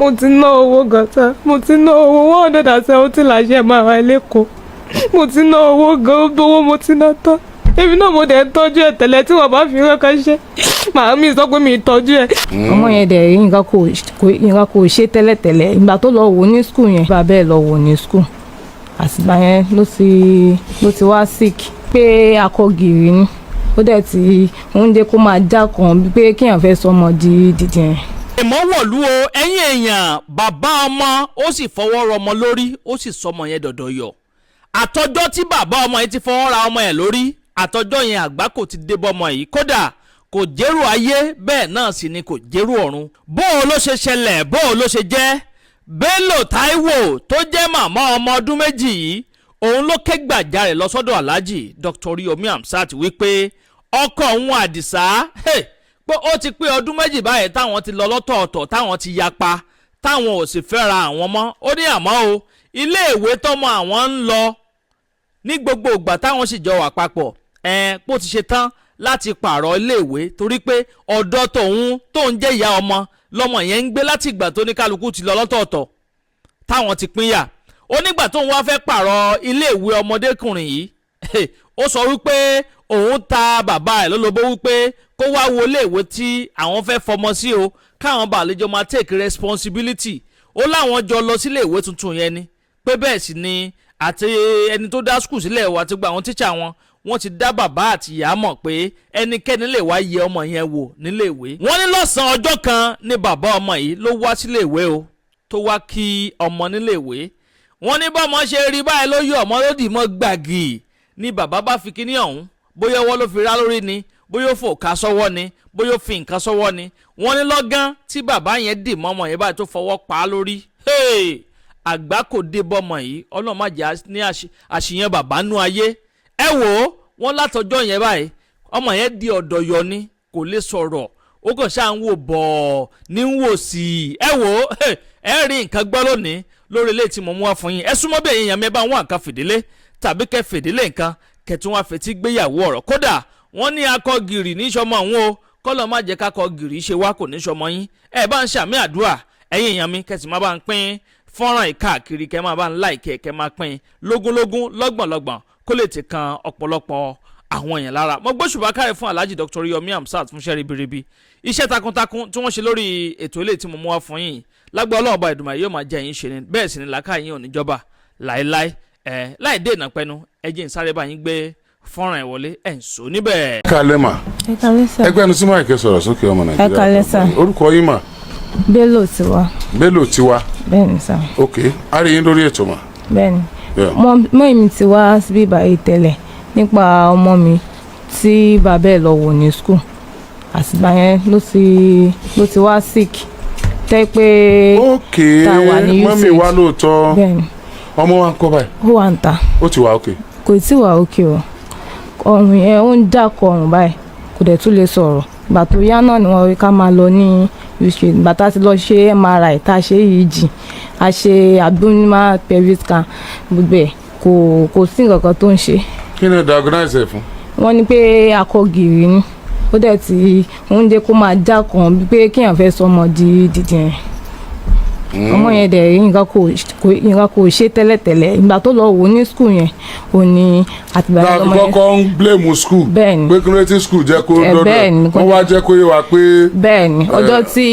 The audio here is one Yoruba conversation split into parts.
mo ti ná owó gan-an mo ti ná owó 170 láṣẹ máa wà lẹ́kọ̀ọ́ mo ti ná owó gan-an owó mo ti ná tán èmi náà mo dẹ̀ ń tọ́jú ẹ̀ tẹ́lẹ̀ tí wọ́n bá fi rẹ́kọ̀ ṣe màá mi sọ pé mi tọ́jú ẹ̀. ọmọ yẹn dẹ̀ rí nǹkan kò ṣe tẹ́lẹ̀tẹ́lẹ̀ ìgbà tó lọ wò ní skul yẹn bàbá ẹ̀ lọ wò ní skul àtìgbà yẹn ló ti wá sick pé akọgìrì ni ó dẹ̀ ti oúnjẹ kó máa já kan pé kéèyàn fẹ́ sọmọ di dídì yẹn. ìmọ̀wọ̀lú o ẹ̀yin èèyàn bàbá ọmọ ó sì fọwọ́ rọmọ lórí ó sì sọmọ yẹn dọ̀dọ̀ yọ àtọjọ́ tí bàbá ọmọ yẹn ti fọwọ́ ra ọmọ yẹn lórí àtọjọ́ yẹn àgbákò ti dé bọ́mọ yìí kódà kò jẹ́rù ayé bẹ́ẹ̀ náà sì ni kò jẹ́rù ọ̀run bó o ló ṣe ṣẹlẹ̀ bó o ló ṣe jẹ́ Bello Taiwo tó jẹ́ màmá ọmọ ọdún méjì yìí òun ló ké gbàjarè lọ sọ́dọ̀ Alhaji Dr. Yomi Hamzat wípé ọkọ òun Àdìsá pé ó ti pé ọdún méjì báyìí táwọn ti lọ lọ́tọ̀ọ̀tọ̀ táwọn ti yapa táwọn ò sì fẹ́ra àwọn mọ́ ó ní àmọ́ o iléèwé tọ́mọ àwọn ń lọ ní gbogbo ìgbà táwọn sì jọ wà papọ̀ pó ti ṣe tán láti pààrọ̀ iléèwé torí pé ọ̀dọ̀ tóun jẹ́ ìyá ọmọ lọ́mọ yẹn ń gbé láti ìgbà tó ní kálukú ti lọ lọ́tọ̀ọ̀tọ̀ táwọn ti pínyà ó nígbà tóun wá fẹ́ pààrọ̀ iléèwé ọmọdékùnrin yìí ó sọ wípé òun ta bàbá ẹ̀ lólobó wípé kó wá wo iléèwé tí àwọn fẹ́ fọmọ sí o káwọn bá àlejò máa take responsibility ó láwọn jọ lọ sílé ìwé tuntun yẹn ni pé bẹ́ẹ̀ sì ni àti ẹni tó dá skul sílẹ̀ wà àti gba àwọn tíṣà wọ́n ti dá bàbá àti ìyá mọ̀ pé ẹnikẹ́ni lè wá yẹ ọmọ yẹn wò nílé ìwé. wọ́n ní lọ́sàn-án ọjọ́ kan ni bàbá ọmọ yìí ló wá sílé ìwé o tó wá kí ọmọ nílé ìwé. wọ́n ní bọ́mọ ṣe rí báyìí ló yọ ọmọ lódì mọ́ gbàgì ni bàbá bá fi kíní ọ̀hún bóyá ọwọ́ ló fi rá lórí ni bóyá ó fò ká sọ́wọ́ ni bóyá ó fi nǹkan sọ́wọ́ ni. wọ́n ní lọ́gán tí bàbá yẹn dì mọ́ ọmọ yẹn báyìí tó fọwọ́ pa á lórí. àgbá kò dé bọ́mọ yìí ọlọ́run má jẹ́ ní àṣìyàn bàbá nú ayé. ẹ wò ó wọ́n látọjọ́ yẹn báyìí ọmọ yẹn di ọ̀dọ̀ yọ ni kò lè sọ̀rọ̀ ó kàn ṣáà ń wò bọ̀ ní ń wò sí i. ẹ wò ó ẹ rí nǹkan gbọ́ lónìí lórí ilé tí mo mú wá fún yín ẹ súnmọ́ bẹ́ẹ̀ yẹn mi bá wọn àǹkà fìdílé tàbí kẹ́ fìdílé nǹkan kẹtùn wá fetí gbéyàwó ọ̀rọ̀ kódà wọ́n ní akọgìrì ní sọmọ òun o kọ́lọ́ má jẹ́ kákọgìrì ṣe wá kò ní sọmọ yín ẹ bá ń ṣàmì àdúrà ẹ̀yin èèyàn mi kẹsì má bá ń pín fọ́nrán ìkáàkiri kẹ́ máa bá ń láìkẹ́ kẹ́ máa pín lógúnlógún lọ́gbọ̀nlọ́gbọ̀n kó lè ti kan ọ̀pọ̀lọpọ̀ àwọn èèyàn lára mo gbóṣùbà káre fún Alhaji Dr. Yomi Hamzat fún iṣẹ́ ribiribi iṣẹ́ takuntakun tí wọ́n ṣe lórí ètò ilé tí mo mú wá fún yín lágbà Ọlọ́run bá Èdùmàrè yóò máa jẹ́ yín ṣe ni bẹ́ẹ̀ sì ni làákà yín ò ní jọba láéláé láì dé ìnàpẹ́nu ẹjẹ́ ń sáré bá yín gbé fọ́nrán ẹ̀ wọlé ẹ̀ ń so níbẹ̀. ẹ kálẹ́ mà ẹgbẹ́ ẹnu tí máa kẹ́ sọ̀rọ̀ sókè ọmọ Nàìjíríà. ẹ kálẹ́ sà. orúkọ yín mà. Bello Tiwa. Bello Tiwa. bẹ́ẹ̀ni sà. ok a rí yín lórí ètò mà. bẹ́ẹ̀ni mọ́ èmi ti wá síbí báyìí tẹ́lẹ̀ nípa ọmọ mi tí bàbá ẹ̀ lọ wò ní skul àtìgbà yẹn ló ti wá sick tẹ́ pé tá a wà ní usage. mọ́mí wa lóòótọ́ bẹ́ẹ̀ni ọmọ wa ń kọ́ báyìí. ó wà ń ta. ó ti wà ok. kò tí wà ok o ọrùn yẹn ó ń dàkọ ọrùn báyìí kò dẹ̀ tún lè sọ̀rọ̀ ìgbà tó yá náà ni wọ́n rí ká máa lọ ní usage ìgbà tá a ti lọ ṣe MRI tá a ṣe EEG a ṣe abdominal pelvic scan gbogbo ẹ̀ kò sí nǹkan kan tó ń ṣe. kí ni diagnose ẹ̀ fún. wọ́n ní pé akọgìrì ni ó dẹ̀ ti oúnjẹ kó máa já kan pé kéèyàn fẹ́ sọmọ di dídì yẹn. ọmọ yẹn dẹ̀ rí nǹkan kò ṣe tẹ́lẹ̀tẹ́lẹ̀ ìgbà tó lọ wò ní skul yẹn ò ní àtìgbà yẹn lọ́mọ yẹn. kọ́kọ́ ń blame school. bẹ́ẹ̀ni pé creative school jẹ́ kó dọ́dọ̀ wọ́n wá jẹ́ kó yé wa pé. bẹ́ẹ̀ni ọjọ́ tí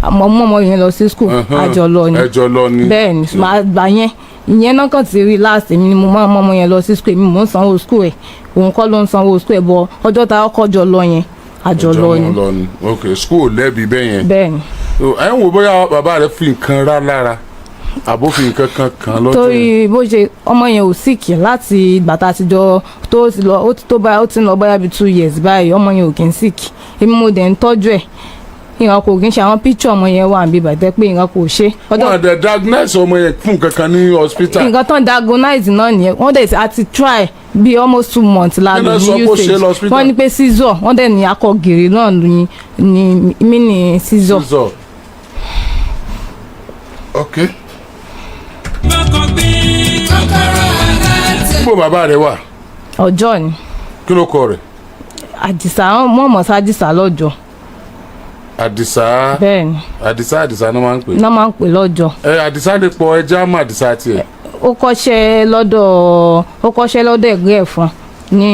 ọmọ yẹn lọ sí skul àjọlọ ni bẹ́ẹ̀ni àgbà yẹn ìyẹn náà kàn ti rí láàsì mi ni mo máa mọ ọmọ yẹn lọ sí skul mi mò ń sanwó skul ẹ̀ òun kọ́ ló ń sanwó skul ẹ̀ bọ̀ ọjọ́ tá a kọ́ jọ lọ yẹn àjọlọ ni. ok school lẹ́bi bẹ́ẹ̀ yẹn. bẹ́ẹ̀ni. ẹ ń wo bóyá bàbá rẹ fi nǹkan rá lára àbó fi nǹkan kan lọ́jọ́. torí bó ṣe ọmọ yẹn ò síkì láti ìgbà tá a ti jọ tó ti lọ ó ti ń lọ bóyá bíi 2 years báyìí ọmọ yẹn ò kì í síkì èmi mo dẹ̀ ń tọ́jú ẹ̀ ìran kò kí n ṣe àwọn píkṣọ ọmọ yẹn wà níbi ìbàdàn pé ìran kò ṣe. wọ́n dẹ̀ diagnose ọmọ yẹn fún kankan ní hospital. nǹkan tán diagnose náà nìyẹn wọ́n dẹ̀ àti try bí almost 2 months la lò ní usage wọ́n ní pé seizure wọ́n dẹ̀ ní akọgìrì náà ní mini seizure. ok. níbo bàbá rẹ wà. ọjọ́ ni. kí ló kọ rẹ̀. Àdìsá mọ̀mọ́ sí Àdìsá lọ́jọ́. àdìsá. bẹ́ẹ̀ni. àdìsá náà máa ń pè. náà máa ń pè lọ́jọ́. àdìsá lè pọ ẹja mọ́ àdìsá tiẹ̀. ó kọ́ṣẹ́ lọ́dọ̀ ẹ̀gbẹ́ ẹ̀fọn ní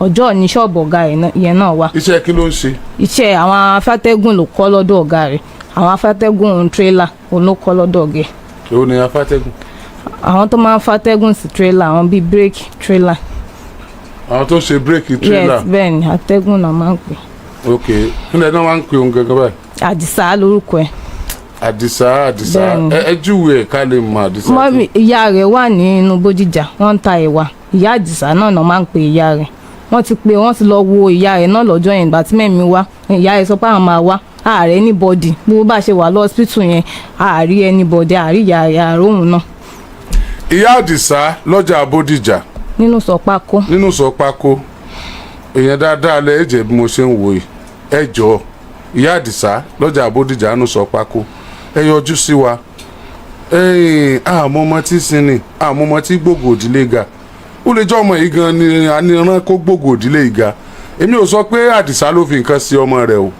ọjọ́ ní ṣọ́ọ̀bù ọ̀gá yẹn náà wà. iṣẹ́ kí ló ń ṣe? iṣẹ́ àwọn afátẹ́gùn ló kọ́ lọ́dọ̀ ọ̀gá rẹ̀, àwọn afátẹ́gùn tírélà òun ló kọ́ lọ́dọ̀ ọ̀gá. èwo ni afátẹ́gùn? àwọn tó máa ń fátẹ́gùn sí tírélà, àwọn bíi bírèkì tírélà. àwọn tó ń ṣe bírèkì tírélà. yes bẹ́ẹ̀ ni atẹ́gùn náà máa ń pè. ok kílẹ̀ náà máa ń pè òun gẹ́gẹ́ báyìí. àdìsá lórúkọ ẹ̀. àdìsá ẹ júwe ẹ̀ ká lè mọ àdìsá. mọ́mí ìyá rẹ̀ wà nínú Bódìjà, wọ́n ń ta ẹ̀wà. ìyá àdìsá náà máa ń pè ìyá rẹ̀. wọ́n ti lọ wo ìyá rẹ̀ náà lọ́jọ́ yẹn ìgbà tí mẹ́mi wá. ìyá rẹ̀ sọ pé àwọn máa wá ààrẹ anybody bó bá ṣe wà lọ hospital yẹn ààrí anybody ààrí ìyá rẹ̀ àróhùn náà. ìyá àdìsá lọ́jà Bódìjà. nínú Sọ̀pákó. èèyàn dáadáa lẹ ẹ̀jẹ̀ bí mo ṣe ń wò yìí ẹ jọ̀ọ́ ìyá àdìsá lọ́jà Bódìjà nínú Sọ̀pákó ẹ yọjú sí wa. àmọ́ ọmọ tí sinmi àmọ́ ọmọ tí gbogbo òdílé ga ó lè jẹ́ ọmọ yìí gan ni àníran kó gbogbo òdílé yìí ga. èmi ò sọ pé àdìsá ló fi nǹkan sí ọmọ rẹ o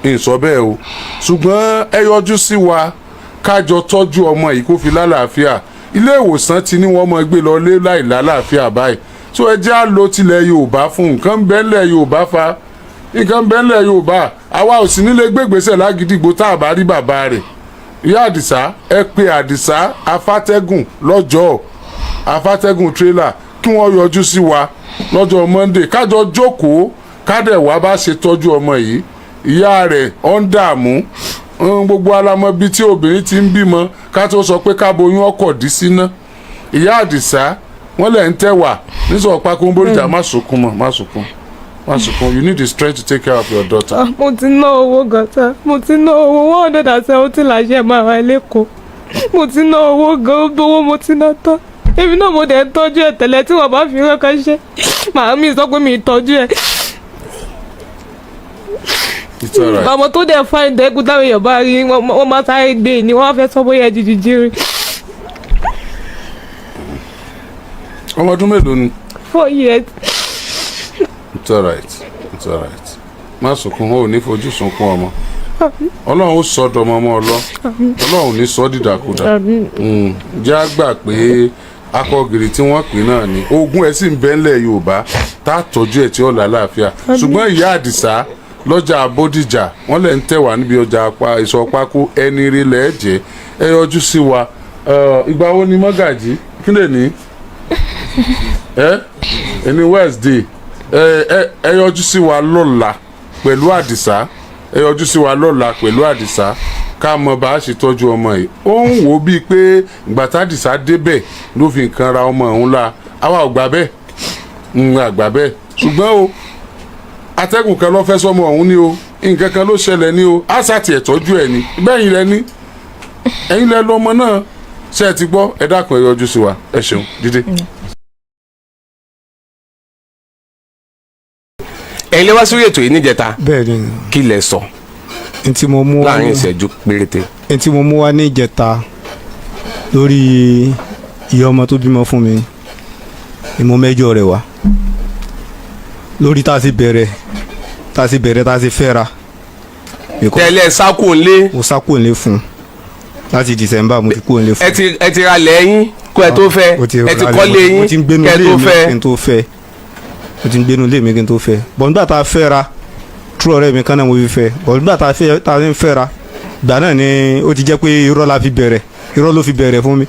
n sọ bẹ́ẹ̀ o ṣùgbọ́n ẹ yọjú sí wa kájọ tọ́jú ọmọ yìí kó fi lálàáfíà. ilé ìwòsàn ti ní wọ́n mọ gbé lọ lé láì lálàáfíà báyìí tó ẹ jẹ́ àlọ́ tilẹ̀ Yorùbá fún nǹkan bẹ́ẹ̀lẹ̀ Yorùbá fa nǹkan bẹ́ẹ̀lẹ̀ Yorùbá àwa ò sì nílé gbégbèsè lágídígbò tá a bá rí bàbá rẹ̀. ìyá àdìsá ẹ pe àdìsá afátẹ́gùn lọ́jọ́ afátẹ́gùn tírélà kí wọ́n yọjú sí wa lọ́jọ́ Monday kájọ jókòó kádẹ̀ wá bá ṣe tọ́jú ọmọ yìí. ìyá rẹ̀ ọ̀ ń dààmú gbogbo alamọ bíi tí obìnrin ti ń bímọ ká tó sọ pé káboyún ọkọ̀ dí síná. ìyá àdìsá wọ́n lẹ̀ ń tẹ̀wà ní Sọ̀pákó Bódìjà má sunkún you need the strength to take care of your daughter. mo ti ná owó gàtà, mo ti ná owó 170 láṣẹ máa wà lẹ́kọ̀ọ́. mo ti ná owó gan owó mo ti ná tán. èmi náà mo dẹ̀ ń tọ́jú ẹ̀ tẹ́lẹ̀ tí wọ́n bá fi rán kan ṣe màámi sọ pé mi ì tọ́jú ẹ̀. It's all right. bàmọ́ tó dẹ̀ fáìn dẹ́kun táwọn èèyàn bá rí wọ́n máa sáré gbé ni wọ́n á fẹ́ sọ bóyá jìjì jírí. ọmọ ọdún mélòó ni? 4 years. It's all right. má sunkún ó ní fojú sunkún ọmọ. Ọlọ́run ó sọ dọmọ ọmọ Ọlọ́run ní sọ dídàkudà. jẹ́ àgbà pé akọgìrì tí wọ́n pè náà ni Ogun ẹ̀ sì ń bẹ́ńlẹ̀ Yorùbá tá a tọ́jú ẹ̀ tí ó lálàáfíà. ṣùgbọ́n ìyá àdìsá lọ́jà Bódìjà wọ́n lẹ̀ ń tẹ̀wá níbi ọjà Ìsọ̀pákó ẹni rí lẹ́ẹ̀jẹ̀ ẹ yọjú sí wa. ìgbà wo ni mọ́gàjí kí lè ní? ẹni Wednesday ẹ yọjú sí wa lọ́la pẹ̀lú àdìsá ká mọ bá a ṣe tọ́jú ọmọ yìí. ó ń wò bíi pé ìgbà tádìsá débẹ̀ ló fi nǹkan ra ọmọ ọ̀hún la àwa ò gbà bẹ́ẹ̀ àgbà bẹ́ẹ̀ ṣùgbọ́n o atẹ́gùn kan ló fẹ́ sọmọ ọ̀hún ni o nǹkan kan ló ṣẹlẹ̀ ni o àṣà tiẹ̀ tọ́jú ẹ̀ ni bẹ́yìn lẹ ní ẹ̀yin lẹ lọ́mọ náà ṣe ẹ ti gbọ́ ẹ dákun ẹ yọjú sí wa ẹ ṣeun dídé. ẹ̀yin lè wá sórí ètò yìí níjẹta. bẹ́ẹ̀ni. kí lẹ sọ. ntí mo mú wá láàrin ìṣẹ́jú péréte. ntí mo mú wá ní ìjẹta lórí ìyá ọmọ tó bímọ fún mi ìmọ̀ mẹ́jọ rẹ̀ wá lórí tá a ti bẹ̀rẹ̀ tá a ti fẹ́ra. tẹ́lẹ̀ sákò ńlé. mo sákò ńlé fún un láti December mo ti kó ńlé fún un. ẹ ti ra lẹ́yìn kó ẹ tó fẹ́ ẹ ti kọ́lé yín kẹ́ ẹ tó fẹ́. mo ti ń gbénu ilé mi kí n tó fẹ́ bọ̀ nígbà tá a fẹ́ra tú ọ̀rẹ́ mi kan náà mo fi fẹ́ bọ̀ nígbà tá a ń fẹ́ra gbà náà ni ó ti jẹ́ pé irọ́ ló fi bẹ̀rẹ̀ fún mi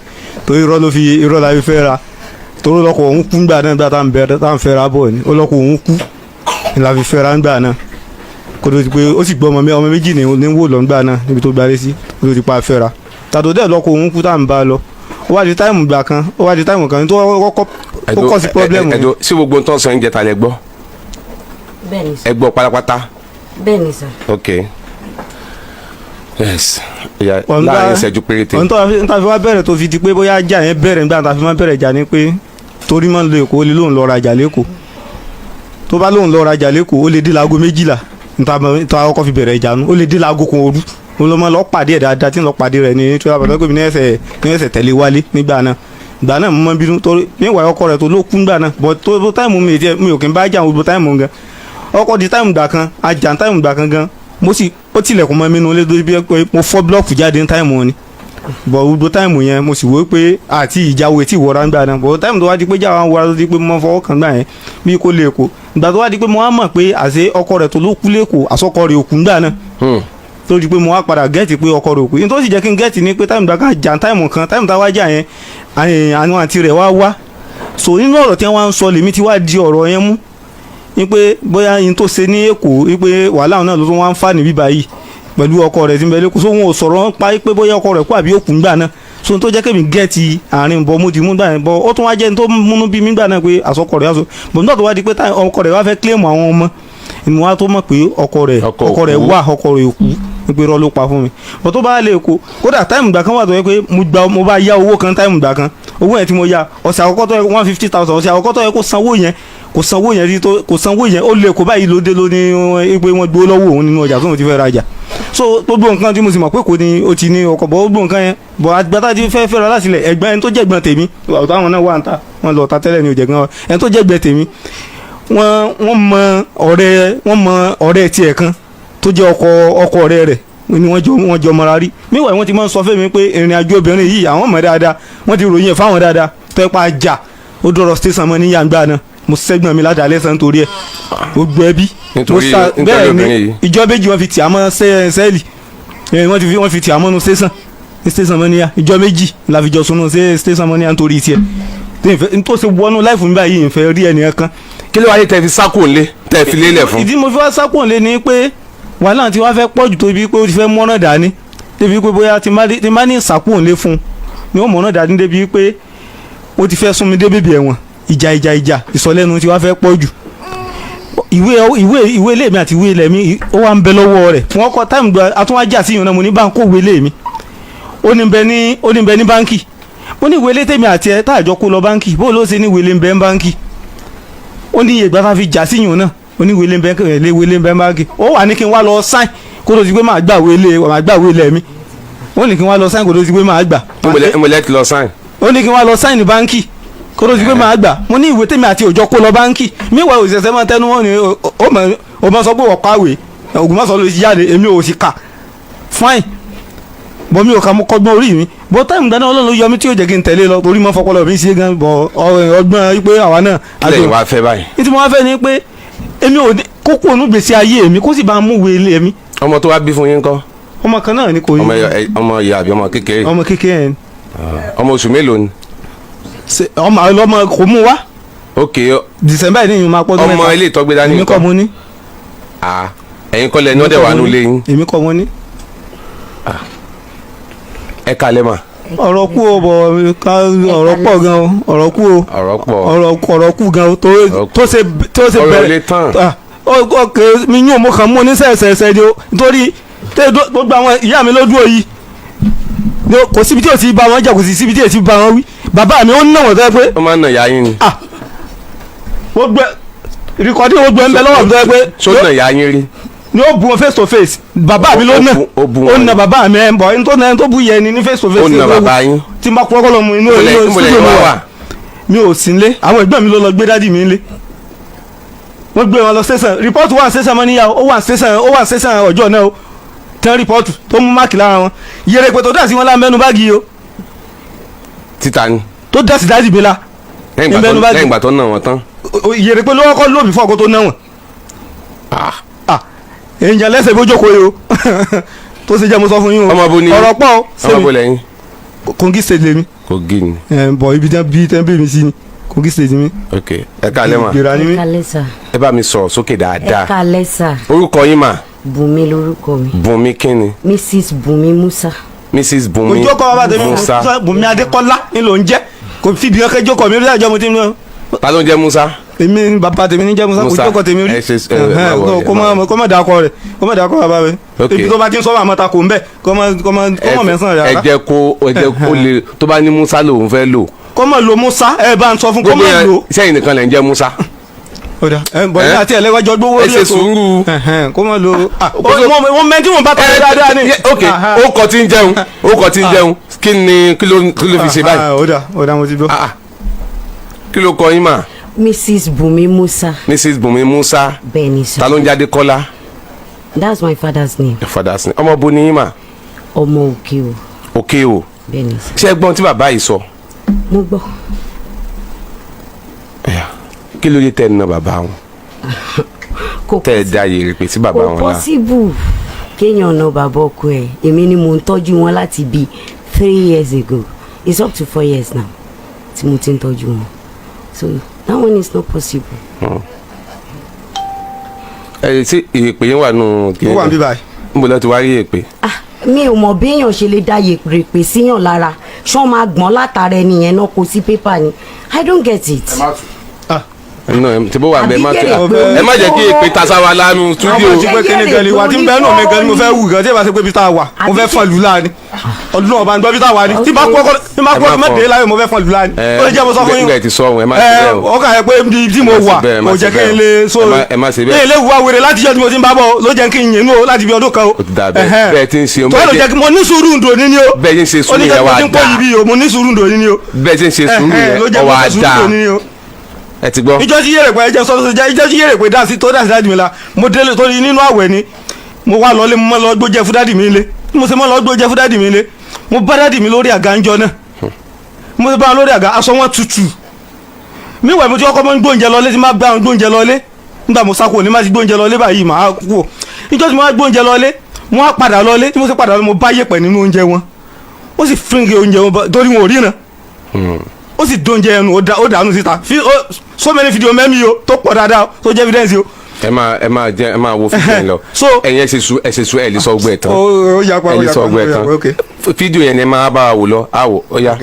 torí irọ́ la fi fẹ́ra torí ọlọ́kọ̀ òun kú nígbà náà nígbà tá à ń fẹ́ra bọ̀ ni ọlọ́kọ̀ òun kú ni la fi fẹ́ra nígbà náà kó tó ti pé ó sì gbọ́ ọmọ méjì ní wò lọ nígbà náà níbi tó gbalé sí kó tó ti pa fẹ́ra tàdó dẹ́ lọ́kọ̀ òun kú tá à ń bá lọ ó wá di táìmù kan tó kọ́ sí pọ́blẹ́mù. ẹ̀dọ́ sí gbogbo nǹkan sọ oúnjẹ ta lẹ gbọ́. bẹ́ẹ̀ni sir. ẹ gbọ́ pátápátá. bẹ́ẹ̀ni sir. ok yes láàrin ìṣẹ́jú péréte. ohun tó ń tàfi wá bẹ̀rẹ̀ tó fi di pé bóyá ajá yẹn bẹ̀rẹ̀ nígbà tá a fi máa bẹ̀rẹ̀ jà ni pé torí máa ń lo èkó ó lè lóun lọ rajà lẹ́kọ̀ọ́ tó bá lóun lọ rajà lẹ́kọ̀ọ́ ó lè dé láago 12 níta ọkọ̀ fi bẹ̀rẹ̀ ìjà nu ó lè dé láago kan òru mo lọ mọ lọ pàdé ẹ̀ dáadáa tí ń lọ pàdé rẹ̀ ní tí wọ́n bá gbé mi ní ẹsẹ̀ tẹ̀lé wálé nígbà náà mo mọ bínú torí níwà ọkọ rẹ̀ tó ló kú nígbà náà bọ̀ tó táìmù mi ò kí n bá jà gbogbo táìmù gan ọkọ̀ di táìmù gbà kan ajá táìmù gbà kan gan mo sì ó tilẹ̀kùn mọ́ mi nínú ilé tó bí pé mo fọ́ blọ́ọ̀kù jáde ní táìmù ni bọ̀ gbogbo táìmù yẹn mo sì wò pé àti ìjáwé tí ìwọ́ra ń gbà náà bọ̀ táìmù tó wá di pé jáwé wọ́ra tó di pé mo fọwọ́ kan gbà yẹn bí kò lè kó ìgbà tó wá di pé mo wá mọ̀ pé àṣé ọkọ rẹ̀ tó ló kú lẹ́kọ̀ọ́ àsọkọ rẹ̀ òkú gbà náà tó di pé mo wá padà gẹ́ẹ̀tì pé ọkọ rẹ̀ òkú yìí tó sì jẹ́ kí n gẹ́ẹ̀tì ni pé táìmù kan jà táìmù tá wá jà yẹn àwọn àti rẹ̀ wá so nínú ọ̀rọ̀ tí wọ́n ń sọ lèmi ti wá di ọ̀rọ̀ yẹn mú ní pé bóyá yín tó ṣe ní Èkó wípé wàhálà náà ló tún wá ń fà ní bíbá yìí pẹ̀lú ọkọ rẹ̀ tí ń bẹ lẹ́kọ̀ọ́ so wọn ò sọ̀rọ̀ pa pé bóyá ọkọ rẹ̀ kú àbí òkú ńgbà náà so tó jẹ́ kémi gẹ́ẹ̀tì àárín bọ́ mo ti mú gbà yẹn bọ́ ó tún wá jẹ́ ní tó múnú bí mi gbà náà pé àsọkọ rẹ̀ aṣọ bọ̀ nígbà tó wá di pé ọkọ rẹ̀ wá fẹ́ kílèmù àwọn ọmọ ìmú wa tó mọ̀ pé ọkọ rẹ̀ wà ọkọ rẹ̀ òkú pé rọ́ ló pa fún mi bọ̀ tó bá lè kó kódà táìmù gbà kan wà tó yẹ pé mo bá yá owó kan táìmù gbà kan owó yẹn tí mo yá ọ̀sẹ̀ àkọ́kọ́ tó yẹ 150,000 ọ̀sẹ̀ àkọ́kọ́ tó yẹ kó sanwó yẹn ó lè kó báyìí lóde lóní pé wọ́n gbó lọ́wọ́ òun nínú ọjà tó ń ti fẹ́ rajà so gbogbo nǹkan tí mo sì mọ̀ pé kò ní o ti ní ọkọ̀ bọ́ gbogbo nǹkan yẹn bọ̀ àgbàtà ti fẹ́ fẹ́ra láti ilẹ̀ ẹ̀gbọ́n ẹni tó jẹ̀gbọ́n tèmi táwọn náà wà ń ta wọ́n lọ ta tẹ́lẹ̀ ní òjẹ̀gbọ́n ẹni tó jẹ̀gbọ́n tèmi wọ́n mọ ọ̀rẹ́ tiẹ̀ kan tó jẹ́ ọkọ ọ̀rẹ́ rẹ̀ ni wọ́n jọ mọ́ra rí meanwhile wọ́n ti máa ń sọ fún mi pé ìrìn àjò obìnrin yìí àwọn mọ̀ dáadáa wọ́n ti ròyìn ẹ̀ fáwọn dáadáa tó ẹ pa ajá ó dọ̀rọ̀ station mọ́ ní yàgbá náà mo sẹ́gbọ̀n mi ládàá lẹ́sàn torí ẹ̀ gbogbo ẹbí bẹ́ẹ̀ ni ìjọ méjì wọ́n fi tì àmọ́ sẹ́ẹ̀lì wọ́n fi tì àmọ́ nu station mọ́ níyà ìjọ méjì la fi jọ sunu station mọ́ níyà nítorí tiẹ̀ tó ṣe wọnú láìfún mi báyìí ìfẹ́ rí ẹnì kan. kí ló wáyé tẹ́ fi sákò ńlé tẹ́ fi lélẹ̀ fún. ìdí mo fi wá sákò ńlé ni pé wàhálà tí wọ́n fẹ́ pọ̀jù tó bí pé ó ti fẹ́ mọ́nà dání débi pé bóyá tí má ní sákò ńlé fún ni ó mọ́nà dání débi pé ó ti fẹ́ sún mi dé bèbè ẹ̀wọ̀n ìjà ìsọlẹ́nu tí wọ́n fẹ́ pọ̀jù ìwé ilé mi àti ìwé ilẹ̀ mi ó wà ń bẹ lọ́wọ́ rẹ̀ wọ́n kọ́ táìmù gba àtúnwájà sí ìyọ̀nà mo ní báńkì òwe ilé mi ó ní bẹ ní báńkì ó ní ìwé ilé tèmi àti ẹ̀ tá àjọ kó lọ báńkì bó ló ṣe ní ìwé ilé ń bẹ ń báńkì ó ní ìyẹ̀gbá tá fi jà sí ìyọ̀nà ó ní ìwé ilé ń bẹ ń báńkì ó wà ní kí n wá lọ sáìn kó tó ti pé máa gbàwé ilé mi ó ní kí n wá lọ sáìn kó tó ti pé máa gbà. mo ti lọ sáìn. ó ní kí n wá lọ sáìn ní báńkì kó tó ti pé máa gbà mo ní ìwé tèmi àti òjò kó lọ báńkì míwàá òṣìṣẹ́ máa tẹnu wọn ni ó máa sọ pé wọ́n kàwé ògùn máa sọ lórí jáde èmi ò sì kà fine bọ́ mi ò ka mo kọ́gbọ́n orí mi bọ́ táìmù dáná ọlọ́run ló yọ mí tí yóò jẹ́ kí n tẹ̀lé lọ torí mo fọpọlọ mi ṣe gan bọ̀ ọgbọ́n pé àwa náà. ilé ìwà fẹ́ báyìí. ní tí mo wá fẹ́ ni pé èmi ò kókó ònú gbèsè ayé mi kó sì bá mú ìwé ilé mi. ọmọ tó wá bí fún yín ńkọ́. ọmọ kan náà ni kò yí. ọmọ ìyá àbí ọmọ kékeré. ọmọ kékeré ni. ọmọ oṣù mélòó ni. ọmọ kò mú wá. ok. December ni ìyún máa pọ́ tó mẹ́fà. ọmọ ilé ìtọ́gbé dání èmi kọ́ mo ní. ẹ̀yin kọ́ lẹ ní ọ̀dẹ̀ wà nulẹ̀ yín. èmi kọ́ mo ní. ẹ kalẹ̀ mà. ọ̀rọ̀ kú o bọ̀ ọ̀rọ̀ pọ̀ gan o ọ̀rọ̀ kú o ọ̀rọ̀ kú gan o tó ṣe bẹ̀rẹ̀ ọ̀rọ̀ lè tán. ọkẹ mi yún mo kàn mú oníṣẹ́ṣẹ́ṣẹ́ ni o nítorí gbogbo àwọn ìyá mi ló dúró yìí kò síbi tí o ti bá wọn jà kò sí síbi tí o ti bá wọn wí bàbá mi ó ń nà wọ́n tó yẹ pé. ó máa ń nà ìyá yín ni. gbogbo rìkọ́dì gbogbo ẹ̀ ń bẹ lọ́wọ́ mi tó yẹ pé. só nà ìyá yín rí. ni ó bu wọn face to face bàbá mi ló nà ó nà bàbá mi ẹ̀ ń bọ̀ ẹni tó bu yẹ ni ní face to face. ó nà bàbá yín. tí n bá kúrọ́kọ́ lọ mu inú studio mi wà mi ò sí nlé àwọn ẹ̀gbọ́n mi ló lọ gbé dádì mi nlé wọ́n gbé wọn lọ station rìpọ́tù wà station mọ́ níyàwó ó wà station ọjọ́ náà o tẹ́ rìpọ́tù tó mú máàkì lára wọn yẹrẹ pé tó dà sí wọn lámẹ́nu báàgì o. títa ni. tó dà sí dádì mi la. lẹ́yìn ìgbà tó ná wọn tán. yẹrẹ pé lọ́wọ́ kọ́ lóbi fún ọkọ tó ná wọn. èèyàn lẹ́sẹ̀ bó jókòó yìí o tó ṣe jẹ́ mo sọ fún yín o ọmọ bo ni ọ̀rọ̀ pọ̀ o. ọmọ bo lẹ́yìn. Kogi state lèmi. Kogi ni. bọ̀ ibi tẹ́ bí mi sí ni Kogi state mi. ok ẹ káalẹ́ mà. ẹ káalẹ́ sà. ẹ bá mi sọ̀rọ̀ sókè dáadáa. ẹ káalẹ́ sà. orúkọ yín mà. Bùnmi lórúkọ mi. Bùnmi kíni. Mrs. Bùnmi Musa. Mrs. Bùnmi Musa. ojú ọkọ bàbá tèmi Bùnmi Adékọ́lá ni ló ń jẹ́ kò fi ibi kankan jókòó mi rí àjọ mo ti ń lọ. ta ló ń jẹ́ Musa. èmi bàbá tèmi ní jẹ́ Musa kò jókòó tèmi rí. kó má dàkọ rẹ̀ kó má dàkọ bàbá rẹ̀. ibi tó bá ti ń sọ àmọ́ ta kò ń bẹ̀ kó má mẹ́sàn rẹ̀. ẹ jẹ́ kó lè tó bá ní Musa lòun fẹ́ lò. kó má lo Musa ẹ bá ń sọ fún kó má lo. sẹ́yìn nìkan lẹ̀ ń jẹ́ Musa. ọ̀dà bọ̀dé àti ẹlẹ́wàjọ gbówó lé so sùúrù kó má lo. wọ́n mẹ́tí wọn bá tẹ̀lé dáadáa ni. ok ó kọ tí ń jẹun kí ló fi ṣe báyìí. ọ̀dà mo ti gbọ́. kí ló kọ yín mà. Mrs. Bùnmi Musa. Mrs. Bùnmi Musa. bẹ́ẹ̀ni sà. ta ló ń jáde Kọ́lá. That's my father's name. Your father's name. Ọmọ bo ni yín mà? Ọmọ òkè o. Òkè o. Bẹ́ẹ̀ni. Ṣé gbọ́n tí bàbá yìí sọ? Mo gbọ́. Kí ló dé tẹ́ ẹ ná bàbá wọn? Tẹ́ ẹ dá yèrè pé sí bàbá wọn lá. Kò possible kéèyàn ná bàbá ọkọ ẹ̀. Èmi ni mò ń tọ́jú wọn láti bí 3 years ago. It's up to 4 years now tí mo ti ń tọ́jú wọn. So that one is not possible. Ṣé ìrèpè yẹn wà nù. Ó wà ń bí báyìí. Níbo lọ ti wá rí èpè? Mi ò mọ̀ béèyàn ṣe lè dá yèrèpè síyàn lára ṣọ́ máa gbọ́n látara ẹni yẹn náà kó sí pépà ni. I don't get it. Tí bó wà bẹ́ẹ̀ ẹ má jẹ́ kí èpè tasáwa lánàá túdí o. àwọn ọmọ ìpínlẹ̀ gẹ̀ẹ́lì wa tí ń bẹ́ẹ̀ náà mi gan ni mo fẹ́ wù gan tí ẹ bá ṣe pé bí tá a wà mo fẹ́ fọ́n lù láàánú ọdún náà bá ń gbọ́ bí tá a wà ní tí bá kọ́ mẹ́tẹ̀ẹ́ láyé mo fẹ́ fọ́n lù láàánú ó lè jẹ́ mo sọ fún yín ọkà ẹ pé tí mo wà kò jẹ́ kí n lè so ní ilé ìwà wèrè láti jẹ́ tí mo ti ń bá bọ̀ ló jẹ́ kí n yẹn nù láti bí ọdún kan o tó ló jẹ́ kí mo ní sùúrù ǹdò ní ni o bẹ́ẹ̀ ń ṣe sùúrù yẹn wà dáa mo ní sùúrù ǹdò ní ni o bẹ́ẹ̀ ń ṣe sùúrù yẹn wà dáa ẹ ti gbọ́. ìjọ tí yèrè pé ẹjẹ sọ́dọ̀ sọ́jà ìjọ tí yèrè pé dáàsì tó dáàsì dáàdì mi la mo délé torí nínú àwẹ̀ ni mo wá lọlé mo lọ gbójẹ fún dáàdì mi lé mo ṣe mo lọ gbójẹ fún dáàdì mi lé mo bá dáàdì mi lórí àga ńjọ náà mo ṣe bá wọn lórí àga aṣọ wọn tutù míwẹ̀ mo ti kọ́kọ́ mọ́ ń gbóúnjẹ lọlé tí má gbá wọn gbóúnjẹ lọlé nígbà mo sáko ní má ti gbóúnjẹ lọlé báyìí màá kú o ìjọ tí mo wá gbóúnjẹ lọlé mo wá padà lọlé tí mo ṣe padà lọlé mo bá yẹ̀pẹ̀ nínú oúnjẹ wọn ó sì fíríngì oúnjẹ wọn torí wọn ò ríran ó sì dóúnjẹ ẹnu ó dànù síta so many video mẹ́mi o tó pọ̀ dáadáa tó jẹ́ evidence o. ẹ máa wo fídíò yẹn lọ ẹ̀yin ẹ ṣe su ẹ lè sọ ọgbẹ́ ẹ̀ tán ẹ lè sọ ọgbẹ́ ẹ̀ tán fídíò yẹn ni máa bá a wò lọ àwò ọ̀ya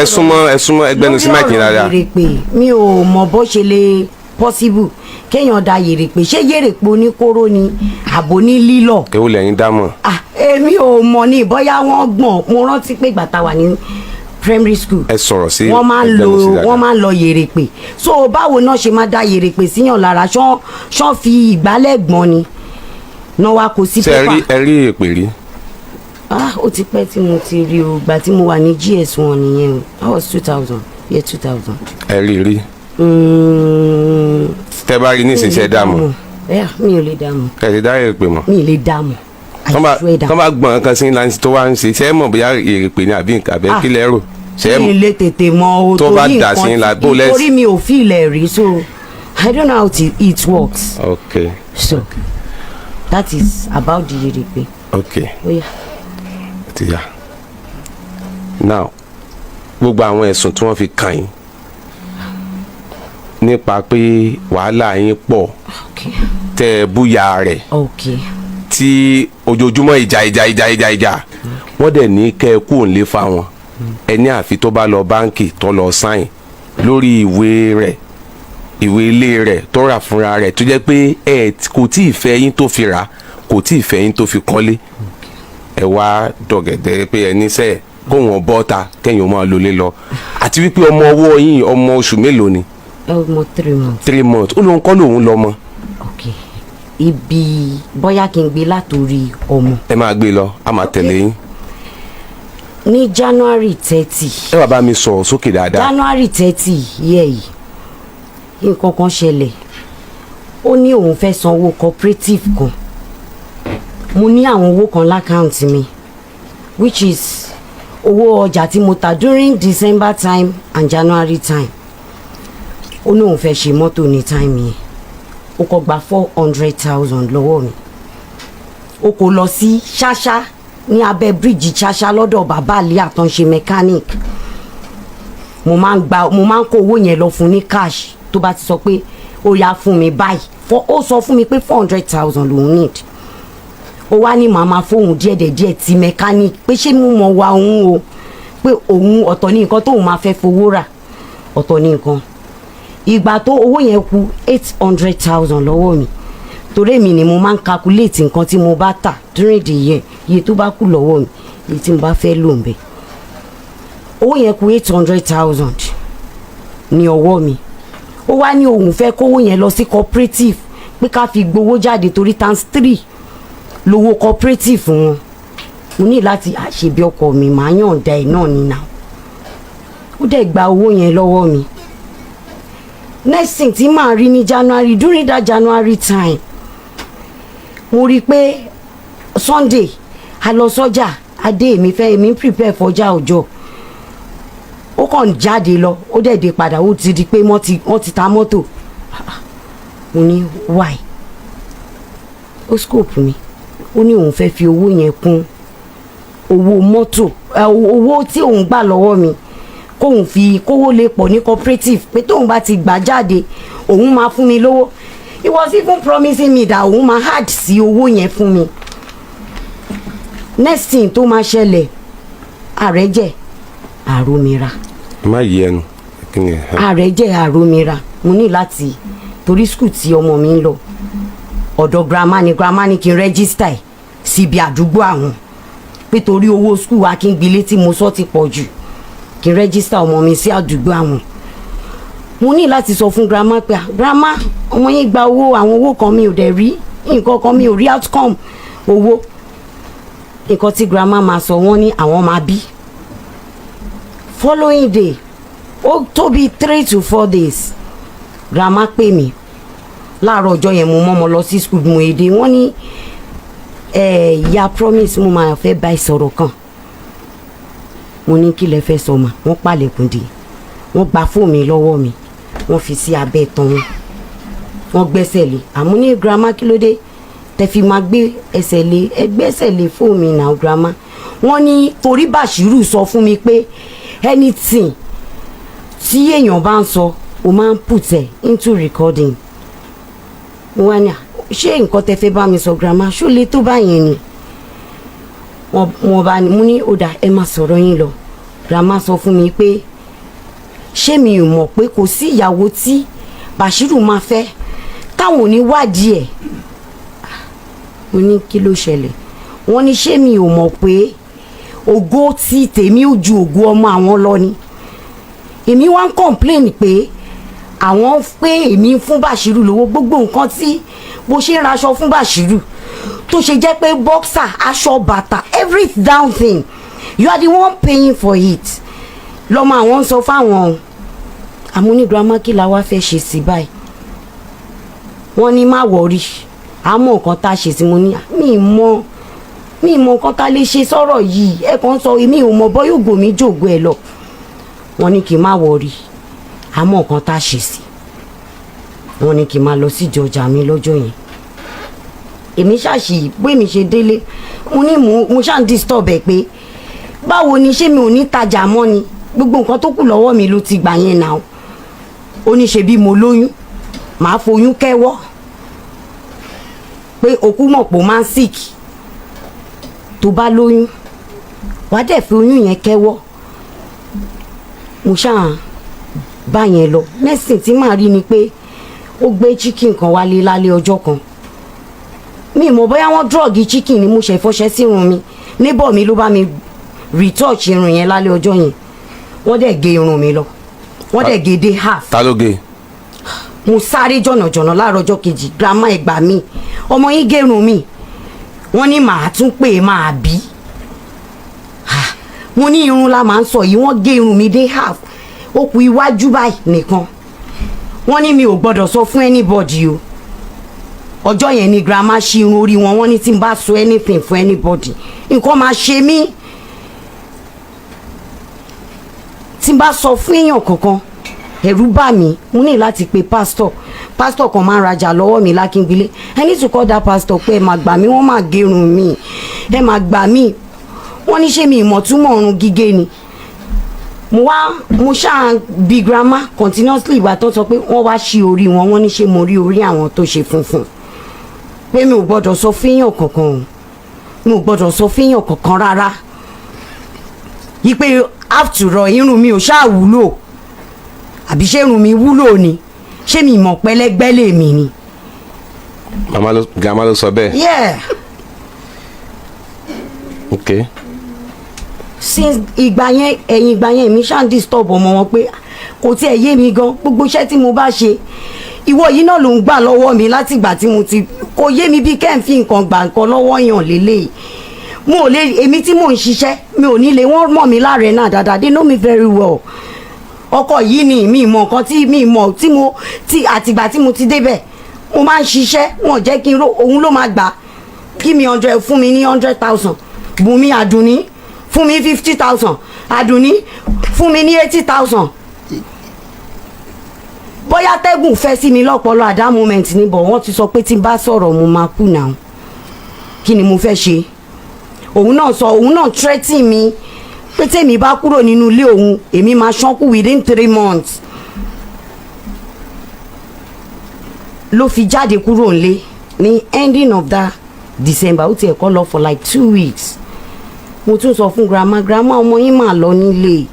ẹ súnmọ́ ẹgbẹ́nu sí máìkì dáadáa. lórí ọ̀rọ̀ yèrèpè mi ò mọ̀ bó ṣe lè possible kéèyàn da yèrèpè ṣé yèrèpè oníkóró ni àbò ní lílọ̀. èwo lẹ́yìn dámọ̀. èmi ò mọ̀ ní bóyá wọ́n gbọ̀n mo rántí pé gbàtà wà ní primary school ẹ sọ̀rọ̀ sí wọ́n máa ń lọ yèrèpè so báwo náà ṣe máa da yèrèpè síyàn lára ṣán fi ìgbálẹ̀ gbọ́n ni náà wá kó sí pépà. ṣe ẹ rí èpè rí. ó ti pẹ́ tí mo ti rí o gbà tí mo wà ní GS1 nìyẹn o that was 2000 year 2000. ẹ rí. tẹ bá rí nísinsìnyí ẹ dààmú. mi ò lè dààmú. ẹ ti dá èpè mọ́. mi ò lè dààmú. tọ́ bá gbọ̀n kan sí láti tó wá ń ṣe ṣe é mọ̀ bóyá èrèpè ni àbí nǹkan abẹ́ kílẹ̀ rò. mi lè tètè mọ o torí nǹkan torí mi ò fi ilẹ̀ rí so I don't know how it works. Okay. So that is about the èrèpè. Okay. Oya. Ti ya. Now gbogbo àwọn ẹ̀sùn tí wọ́n fi kàn yín nípa pé wàhálà yín pọ̀ tẹ́ ẹ búya rẹ̀. Okay. tí ojoojúmọ́ ìjà wọ́n dẹ̀ ní kẹ́ ẹ kú òǹlé fáwọn ẹni àfi tó bá lọ báǹkì tó lọ sáìn lórí ìwé ilé rẹ̀ tó rà fúnra rẹ̀ tó jẹ́ pé ẹ kò tí ì fẹ́ yín tó fi rà kò tí ì fẹ́ yín tó fi kọ́lé ẹ wá dọ̀gẹ̀dẹ̀ pé ẹ níṣẹ́ kó wọn bọ́ta kẹ́yìn máa lólé lọ àti wípé ọmọ ọwọ́ yín ọmọ oṣù mélòó ni. ọmọ 3 months. 3 months ó lóun kọ́ lòun lọ́mọ. Okay. Ibi bóyá kí n gbé látòrí ọmọ. ẹ máa gbé lọ a máa tẹ̀lé yín. ní January 30. ẹ wá bá mi sọ̀rọ̀ sókè dáadáa. January 30 yẹ yìí nǹkan kan ṣẹlẹ̀ ó ní òun fẹ́ san owó cooperative kan mo ní àwọn owó kan lákàǹtì mi which is owó ọjà tí mo tà during December time and January time ó ní òun fẹ́ ṣe mọ́tò ní time yẹn ó kọ gba 400,000 lọ́wọ́ mi ó kò lọ sí ṣáṣá ní abẹ́ bíríìjì ṣáṣá lọ́dọ̀ bàbá àlẹ́ àtúnṣe mechanic mo máa ń kó owó yẹn lọ fún ní cash tó bá ti sọ pé ó yá fún mi báyìí ó sọ fún mi pé 400,000 lòún need ó wá ní màmá fóun díẹ̀ tí mechanic pé ṣé mo mọ̀ wá òun o pé òun ọ̀tọ̀ ní nǹkan tóun máa fẹ́ fowó rà ọ̀tọ̀ ní nǹkan ìgbà tó owó yẹn kù 800,000 lọ́wọ́ mi torí èmi ni mo máa ń calculate nǹkan tí mo bá tà during the year iye tó bá kù lọ́wọ́ mi iye tí mo bá fẹ́ lò ń bẹ̀ owó yẹn kù 800,000 ní ọwọ́ mi ó wá ní òun fẹ́ kówó yẹn lọ sí cooperative pé ká fi gbowó jáde torí times 3 lówó cooperative wọn mo ní láti àṣebí ọkọ mi màá yànda ẹ̀ náà nínà ó dẹ̀ gba owó yẹn lọ́wọ́ mi next thing tí màá rí ní January during that January time mo rí i pé Sunday a lọ sọ́jà adé èmi prepare fọjá ọjọ́ ó kàn jáde lọ ó dẹ̀ dé padà ó ti di pé wọ́n ti ta mọ́tò mo ní why ó scope mi ó ní òun fẹ́ fi owó yẹn kún owó mọ́tò owó tí òun gbà lọ́wọ́ mi kóun fi kówó lè pọ̀ ní cooperative pé tóun bá ti gbà jáde òun máa fún mi lówó he was even promising me that òun máa add sí owó yẹn fún mi next thing tó máa ṣẹlẹ̀ àrẹ́jẹ̀ àrómira. má yí ẹnu. àrẹ́jẹ̀ àrómira mo ní láti torí skul tí ọmọ mi ń lọ ọ̀dọ̀ grandma ni kí n rẹ́gísítà ẹ̀ síbi àdúgbò àwọn pé torí owó skul akíngbélé tí mo sọ ti pọ̀ jù kí n rẹ́gísítà ọmọ mi sí àdúgbò àwọn mo ní láti sọ fún grandma pé grandma ọmọ yín gba owó àwọn owó kan mi ò dẹ̀ rí nǹkan kan mi ò rí outcome owó nǹkan tí grandma máa sọ wọ́n ní àwọn máa bí following day ó tó bí 3 to 4 days grandma pè mí láàárọ̀ ọjọ́ yẹn mo mọ́ lọ sí school mo èdè wọ́n ní ìyá promise mo máa fẹ́ bá ìsọ̀rọ̀ kan mo ní kí lẹ fẹ́ sọ mà wọ́n pàlẹ̀kùn dé wọ́n gba fóònù mi lọ́wọ́ mi wọ́n fi sí abẹ́ tán wọ́n gbẹ́sẹ̀ lé àmọ́ ní grandma kí ló dé tẹ fi máa gbé ẹsẹ̀ lé ẹgbẹ́sẹ̀ lé fóònù mi náà grandma wọ́n ní torí Bàṣírù sọ fún mi pé anything tí èèyàn bá ń sọ o máa ń put ẹ̀ into recording wọ́n ní ṣé nǹkan tẹ fẹ́ bá mi sọ grandma ṣó lè tó báyẹn ni wọ́n bá ní mú ní ó dà ẹ máa sọ̀rọ̀ yín lọ grandma sọ fún mi pé ṣé mi ò mọ̀ pé kò sí ìyàwó tí Bàṣírù máa fẹ́ táwọn ò ní wádìí ẹ̀ mo ní kí ló ṣẹlẹ̀ wọ́n ní ṣé mi ò mọ̀ pé ògo tí tèmi ò ju ògo ọmọ àwọn lọ ni èmi wá ń complain pé àwọn pé èmi fún Bàṣírù lówó gbogbo nǹkan tí bó ṣe ń raṣọ fún Bàṣírù tó ṣe jẹ́ pé boxer aṣọ bàtà every down thing you are the one paying for it lọ́mọ àwọn ń sọ fáwọn àmúní grandma kí la wá fẹ́ ṣe sí báyìí wọ́n ní má wọrí àmọ́ nǹkan tá a ṣe sí mo ní mi mọ nǹkan tá a lè ṣe sọ̀rọ̀ yìí ẹ kàn sọ èmi ò mọ bọ́ yóò gò mí jògo ẹ lọ wọ́n ní kí n má wọrí àmọ́ nǹkan tá a ṣe sí wọ́n ní kí n má lọ síjọ ọjà mi lọ́jọ́ yẹn èmi ṣàṣì bó èmi ṣe délé mo ní mo ṣáà ń disturb ẹ pé báwo ni ṣé mi ò ní tajà mọ́ ni gbogbo nǹkan tó kù lọ́wọ́ mi ló ti gbà yẹn náà ó ní ṣe bí mo lóyún màá foyún kẹ́wọ́ pé òkú mọ̀ pé ó máa ń sick tó bá lóyún wàá dẹ̀ fi oyún yẹn kẹ́wọ́ mo ṣáà bá yẹn lọ mẹ́sìn tí màá rí ni pé ó gbé chicken kan wálé lálẹ́ ọjọ́ kan mi mọ̀ bóyá wọ́n drọ́ọ̀gì chicken ni mo ṣe fọṣẹ́ sí irun mi níbọ̀ mi ló bá mi retouch irun yẹn lálẹ́ ọjọ́ yẹn wọ́n dẹ̀ gé irun mi lọ wọ́n dẹ̀ gé dé half. ta ló gé. mo sáré jọ̀nàjọ̀nà láàárọ̀ ọjọ́ kejì grandma ẹ gbà mí ọmọ yín gé irun mi wọ́n ní màá tún pè é máa bí mo ní irun la máa ń sọ yìí wọ́n gé irun mi dé half ó kù iwájú báyìí nìkan wọ́n ní mi ò gbọ́dọ̀ sọ fún anybody o ọjọ́ yẹn ni grandma ṣí irun orí wọn wọ́n ní tí n bá sọ anything fún anybody nǹkan máa ṣe mí tí n bá sọ fún èèyàn kankan ẹ̀rù bà mí mo ní láti pe pastor kan máa ń rajà lọ́wọ́ mi lákíngbélé I need to call that pastor pé ẹ máa gbà mí wọ́n máa gérun mi ẹ máa gbà mí wọ́n ní ṣé mi ìmọ̀túmọ̀ ọ̀run gígé ni mo ṣáà bí grandma continuously ìgbà tó sọ pé wọ́n wá ṣí orí wọn wọ́n ní ṣé mo rí orí àwọn tó ṣe funfun pé mi ò gbọ́dọ̀ sọ fẹ́yàn kankan o mi ò gbọ́dọ̀ sọ fẹ́yàn kankan rárá yí pé after all irun mi ò ṣáà wúlò àbí ṣé irun mi wúlò ni ṣé mi mọ̀ pẹ́lẹ́gbẹ́ lèmi ni. grandma ló sọ bẹ́ẹ̀. yeah. okay. since ẹ̀yìn ìgbà yẹn mi ṣáà ń disturb ọmọ wọn pé kò tiẹ̀ yé mi gan gbogbo iṣẹ́ tí mo bá ṣe ìwọ yìí náà ló ń gbà lọ́wọ́ mi láti ìgbà tí mo ti kò yé mi bí kẹ́hìn nǹkan gbà nǹkan lọ́wọ́ yàn lélẹ́yìí mo ò lè èmi tí mò ń ṣiṣẹ́ mi ò ní lè wọ́n mọ̀ mí láàrẹ̀ náà dáadáa they know me very well ọkọ yìí ni mi mọ̀ nǹkan tí mi mọ̀ tí àtìgbà tí mo ti débẹ̀ mo máa ń ṣiṣẹ́ wọn jẹ́ kí n ro òun ló máa gbà give me 100 fún mi ní 100,000 Bùnmi Àdùnní fún mi 50,000 Àdùnní fún mi ní 80,000 bóyá tẹ́gùn fẹ́ sí mi lọ́pọ̀lọ́ at that moment ni bọ̀ wọ́n ti sọ pé tí n bá sọ̀rọ̀ mo máa kú náà kí ni mo fẹ́ ṣe òun náà threaten mi pé tèmi bá kúrò nínú ilé òun èmi máa ṣánkú within 3 months ló fi jáde kúrò nílé ní ending of that December ó tiẹ̀ kọ́ lọ for like 2 weeks mo tún sọ fún grandma ọmọ yín máa lọ nílé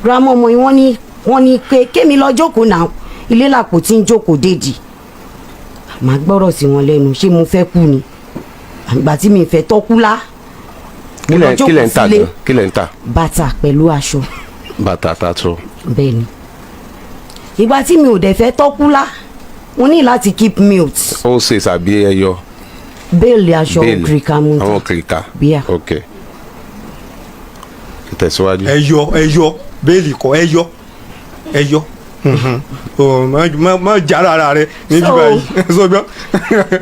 grandma ọmọ yín wọ́n ní pé kémi lọ jókòó náà ilé làpò tí ń jókòó dédì màá gbọ́rọ̀ sí wọn lẹ́nu ṣé mo fẹ́ kú ni àgbà tí mi fẹ́ tọ́kú lá kí lẹ̀ ń tà gan kí lẹ̀ ń tà. bàtà pẹ̀lú aṣọ. bàtà tààtò. bẹ́ẹ̀ni ìgbà tí mi ò dẹ̀ fẹ́ tọ́kú lá mo ní láti keep mute. ó ṣe sàbí ẹyọ. bẹ́ẹ̀lì aṣọ òkìrìkà mú ta àwọn òkìrìkà. bíà. ok tẹ̀síwájú. ẹyọ bẹ́ẹ̀lì kọ ẹyọ má jára ara rẹ níbi báyìí sọgbọ́n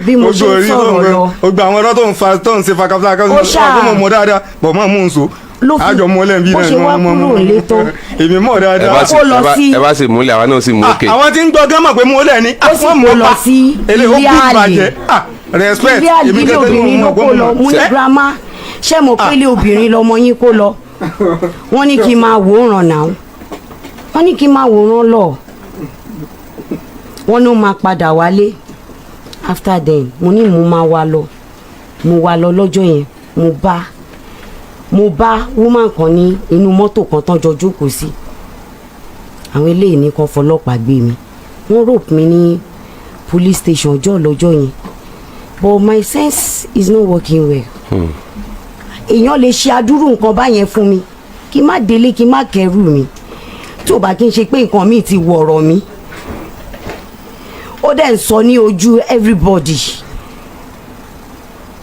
bí mo ṣe ń sọ̀rọ̀ lọ o gba àwọn ọ̀rọ̀ tó ń ṣe fakafaka ọmọ mọ̀ dáadáa bọ̀ mọ́ mú un so àjọ mọ́lẹ̀ bí náà ni wọ́n mọ́ èmi mọ̀ dáadáa. ẹ bá sì múlẹ̀ àwa náà sì mú òkè. àwọn tí ń gbọ́ gán mọ̀ pé múlẹ̀ ni ó sì lọ sí ilé àlè respect èmi kẹ́tẹ́ obìnrin ló kó lọ mú ní girama ṣé mo pélé obìnrin lọmọ yín kó lọ wọ́n ní kí n máa wòran náà wọ́n ní kí n máa wòran lọ wọ́n ní ó máa padà wálé after then mo ní mo máa wá lọ lọ́jọ́ yẹn mo bá woman kan ní inú mọ́tò kan tán jọ jókòó sí àwọn eléyìí ní kan fọlọ́pàá gbé mi wọ́n rope mi ní police station ọjọ́ lọ́jọ́ yẹn but my sense is not working well èèyàn lè ṣe adúrú nǹkan báyẹn fún mi kí n má délé kí n má kẹrù mi tí ò bá kí n ṣe pé nǹkan míì ti wọ ọ̀rọ̀ mi ó dẹ̀ ń sọ ní ojú everybody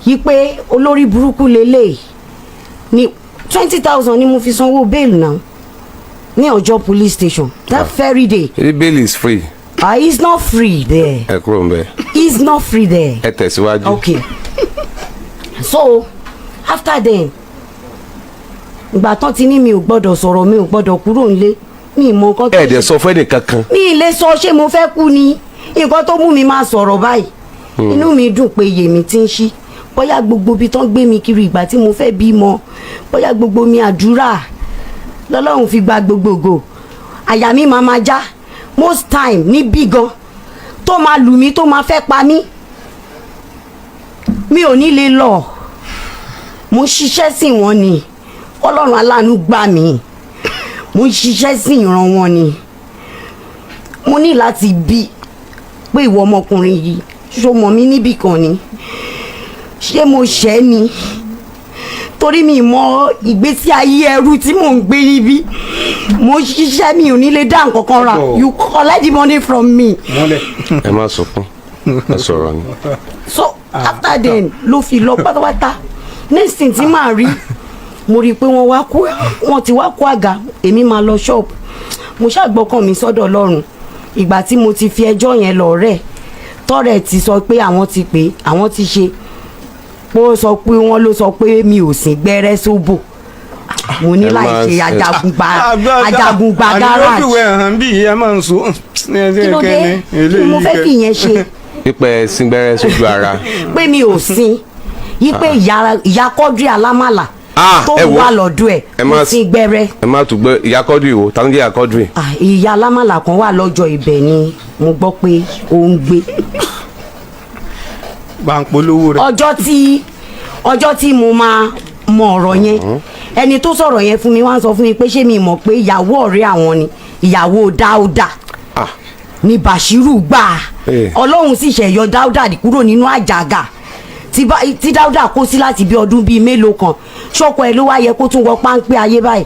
yí pé olórí burúkú lélẹ̀ ní 20,000 ni mo fi sanwó bail náà ní ọjọ́ police station that very day. the bail is free. It's not free there. ẹ kúrò ń bẹ. It's not free there. ẹ tẹ̀síwájú. okay so after then ìgbà tán ti ní mi ò gbọ́dọ̀ sọ̀rọ̀ mi ò gbọ́dọ̀ kúrò nílé mi ì mọ nǹkan tó. ẹ dẹ̀ sọ fún ẹnì kankan. mi ì lè sọ ṣé mo fẹ́ kú ni nǹkan tó mú mi máa sọ̀rọ̀ báyìí inú mi dùn pé yèmí ti ń ṣí bóyá gbogbo ibi tán gbé mi kiri ìgbà tí mo fẹ́ bímọ bóyá gbogbo mi àdúrà lọ́lọ́run fi gba gbogbogbò àyà mi máa já most time níbí gan tó máa lù mí tó máa fẹ́ pa mí mi ò ní lè lọ mo ń ṣiṣẹ́ sí wọn ni ọlọ́run aláàánú gbà mí mo ń ṣiṣẹ́ sí ìran wọn ni mo ní láti bí pé ìwọ ọmọkùnrin yìí ṣó mọ̀ mí níbì kan ni ṣé mo ṣẹ̀ ni torí mi mọ ìgbésí ayé ẹrú tí mò ń gbé níbí mo ṣiṣẹ́ mi ò ní lè dá nǹkan kan ra you collect the money from me. ẹ má sọkún ẹ sọ̀rọ̀ ni. so after then ló fi lọ pátápátá next thing tí màá rí mo rí i pé wọ́n ti wá kó àga èmi máa lọ ṣọ́ọ̀bù mo ṣàgbọ́kàn mi sọ́dọ̀ Ọlọ́run ìgbà tí mo ti fi ẹjọ́ yẹn lọ rẹ̀ tọ́rẹ̀ ti sọ pé àwọn ti pè àwọn ti ṣe ó sọ pé wọ́n ló sọ pé mi ò sìn gbẹ́rẹ́ sóbò mo ní láì ṣe ajagungba garage. àdúrókìwé hàn bí ẹ máa ń so. kí ló dé kí mo fẹ́ fi yẹn ṣe. pípẹ́ síngbẹ́rẹ́ sójú ara. pé mi ò sin yí pé ìyá kọ́dí alámàlà tó wà lọ́dọ̀ ẹ̀ mo sin gbẹ́rẹ́. ẹ má tún gbé ìyá kọ́dí o tàbí ìyá kọ́dí. ìyá alámàlà kan wà lọ́jọ́ ibẹ̀ ni mo gbọ́ pé ó ń gbé. gbàǹpolówó rẹ. ọjọ́ tí mo máa mọ ọ̀rọ̀ yẹn ẹni tó sọ̀rọ̀ yẹn fún mi wá ń sọ fún mi pé ṣé mi mọ̀ pé ìyàwó ọ̀rẹ́ àwọn ni ìyàwó Dáúdà ni Bàṣírù gbà Ọlọ́run sì ṣẹ̀yọ Dáúdà kúrò nínú àjàgà tí Dáúdà kó sí láti bí ọdún bíi mélòó kan ṣọ́kọ ẹ̀ ló wá yẹ kó tún wọ páńpẹ́ ayé báyìí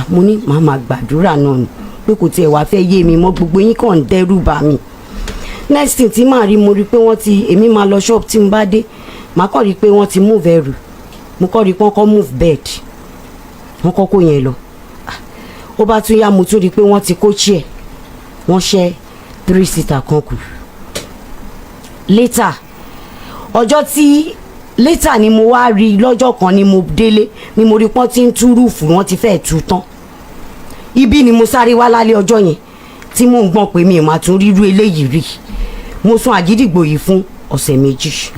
mo ní màmá gbàdúrà náà ni pé kò tiẹ̀ wá fẹ́ yé mi mọ́ gbogbo yín kàn ń dẹ́rù bà mí next thing tí màá rí mo rí pé wọ́n ti èmi máa lọ shop tí mo bá dé màá kàn rí pé wọ́n ti move ẹrù mo kàn rí pé wọ́n kọ́ move bed wọ́n kọ́ kó yẹn lọ ó bá tún yá mo tún rí pé wọ́n ti kó chair wọ́n ṣẹ́ 3-seater kan kù later ọjọ́ tí later ni mo wá rí lọ́jọ́ kan ni mo délé ni mo rí pọ́n tí ń tú rúùfù wọ́n ti fẹ́ẹ̀ tú tán ibi ni mo sáré wá lálẹ́ ọjọ́ yẹn tí mò ń gbọ́n pé mi ò máa tún rírú eléyìí rí mo sùn àgídìgbò yìí fún ọ̀sẹ̀ méjì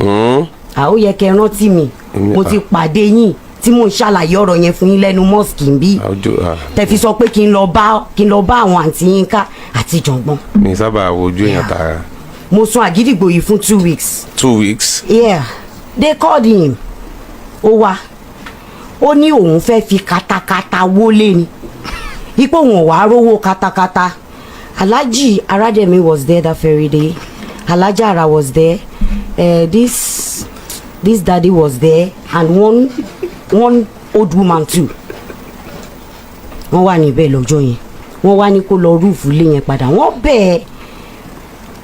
ó yẹ kẹ́ rántí mi mo ti pàdé yín tí mò ń ṣàlàyé ọ̀rọ̀ yẹn fún yín lẹ́nu mosque ń bí tẹ̀fi sọ pé kí n lọ bá àwọn àǹtí yín ká àti jọ̀ngbọ́n. mi sábà wojú èèyàn tààrà. mo sùn àgídìgbò yìí fún 2 weeks. 2 weeks. yeah they called him ó wá ó ní òun fẹ́ fi katakata wọlé ni ipò òun wàá rówó katakata Alhaji Arademi was there that very day Alhaji Ara was there this daddy was there and one old woman too wọ́n wà níbẹ̀ lọ́jọ́ yẹn wọ́n wá ní kó lọ rúùfù lé yẹn padà wọ́n bẹ́ẹ̀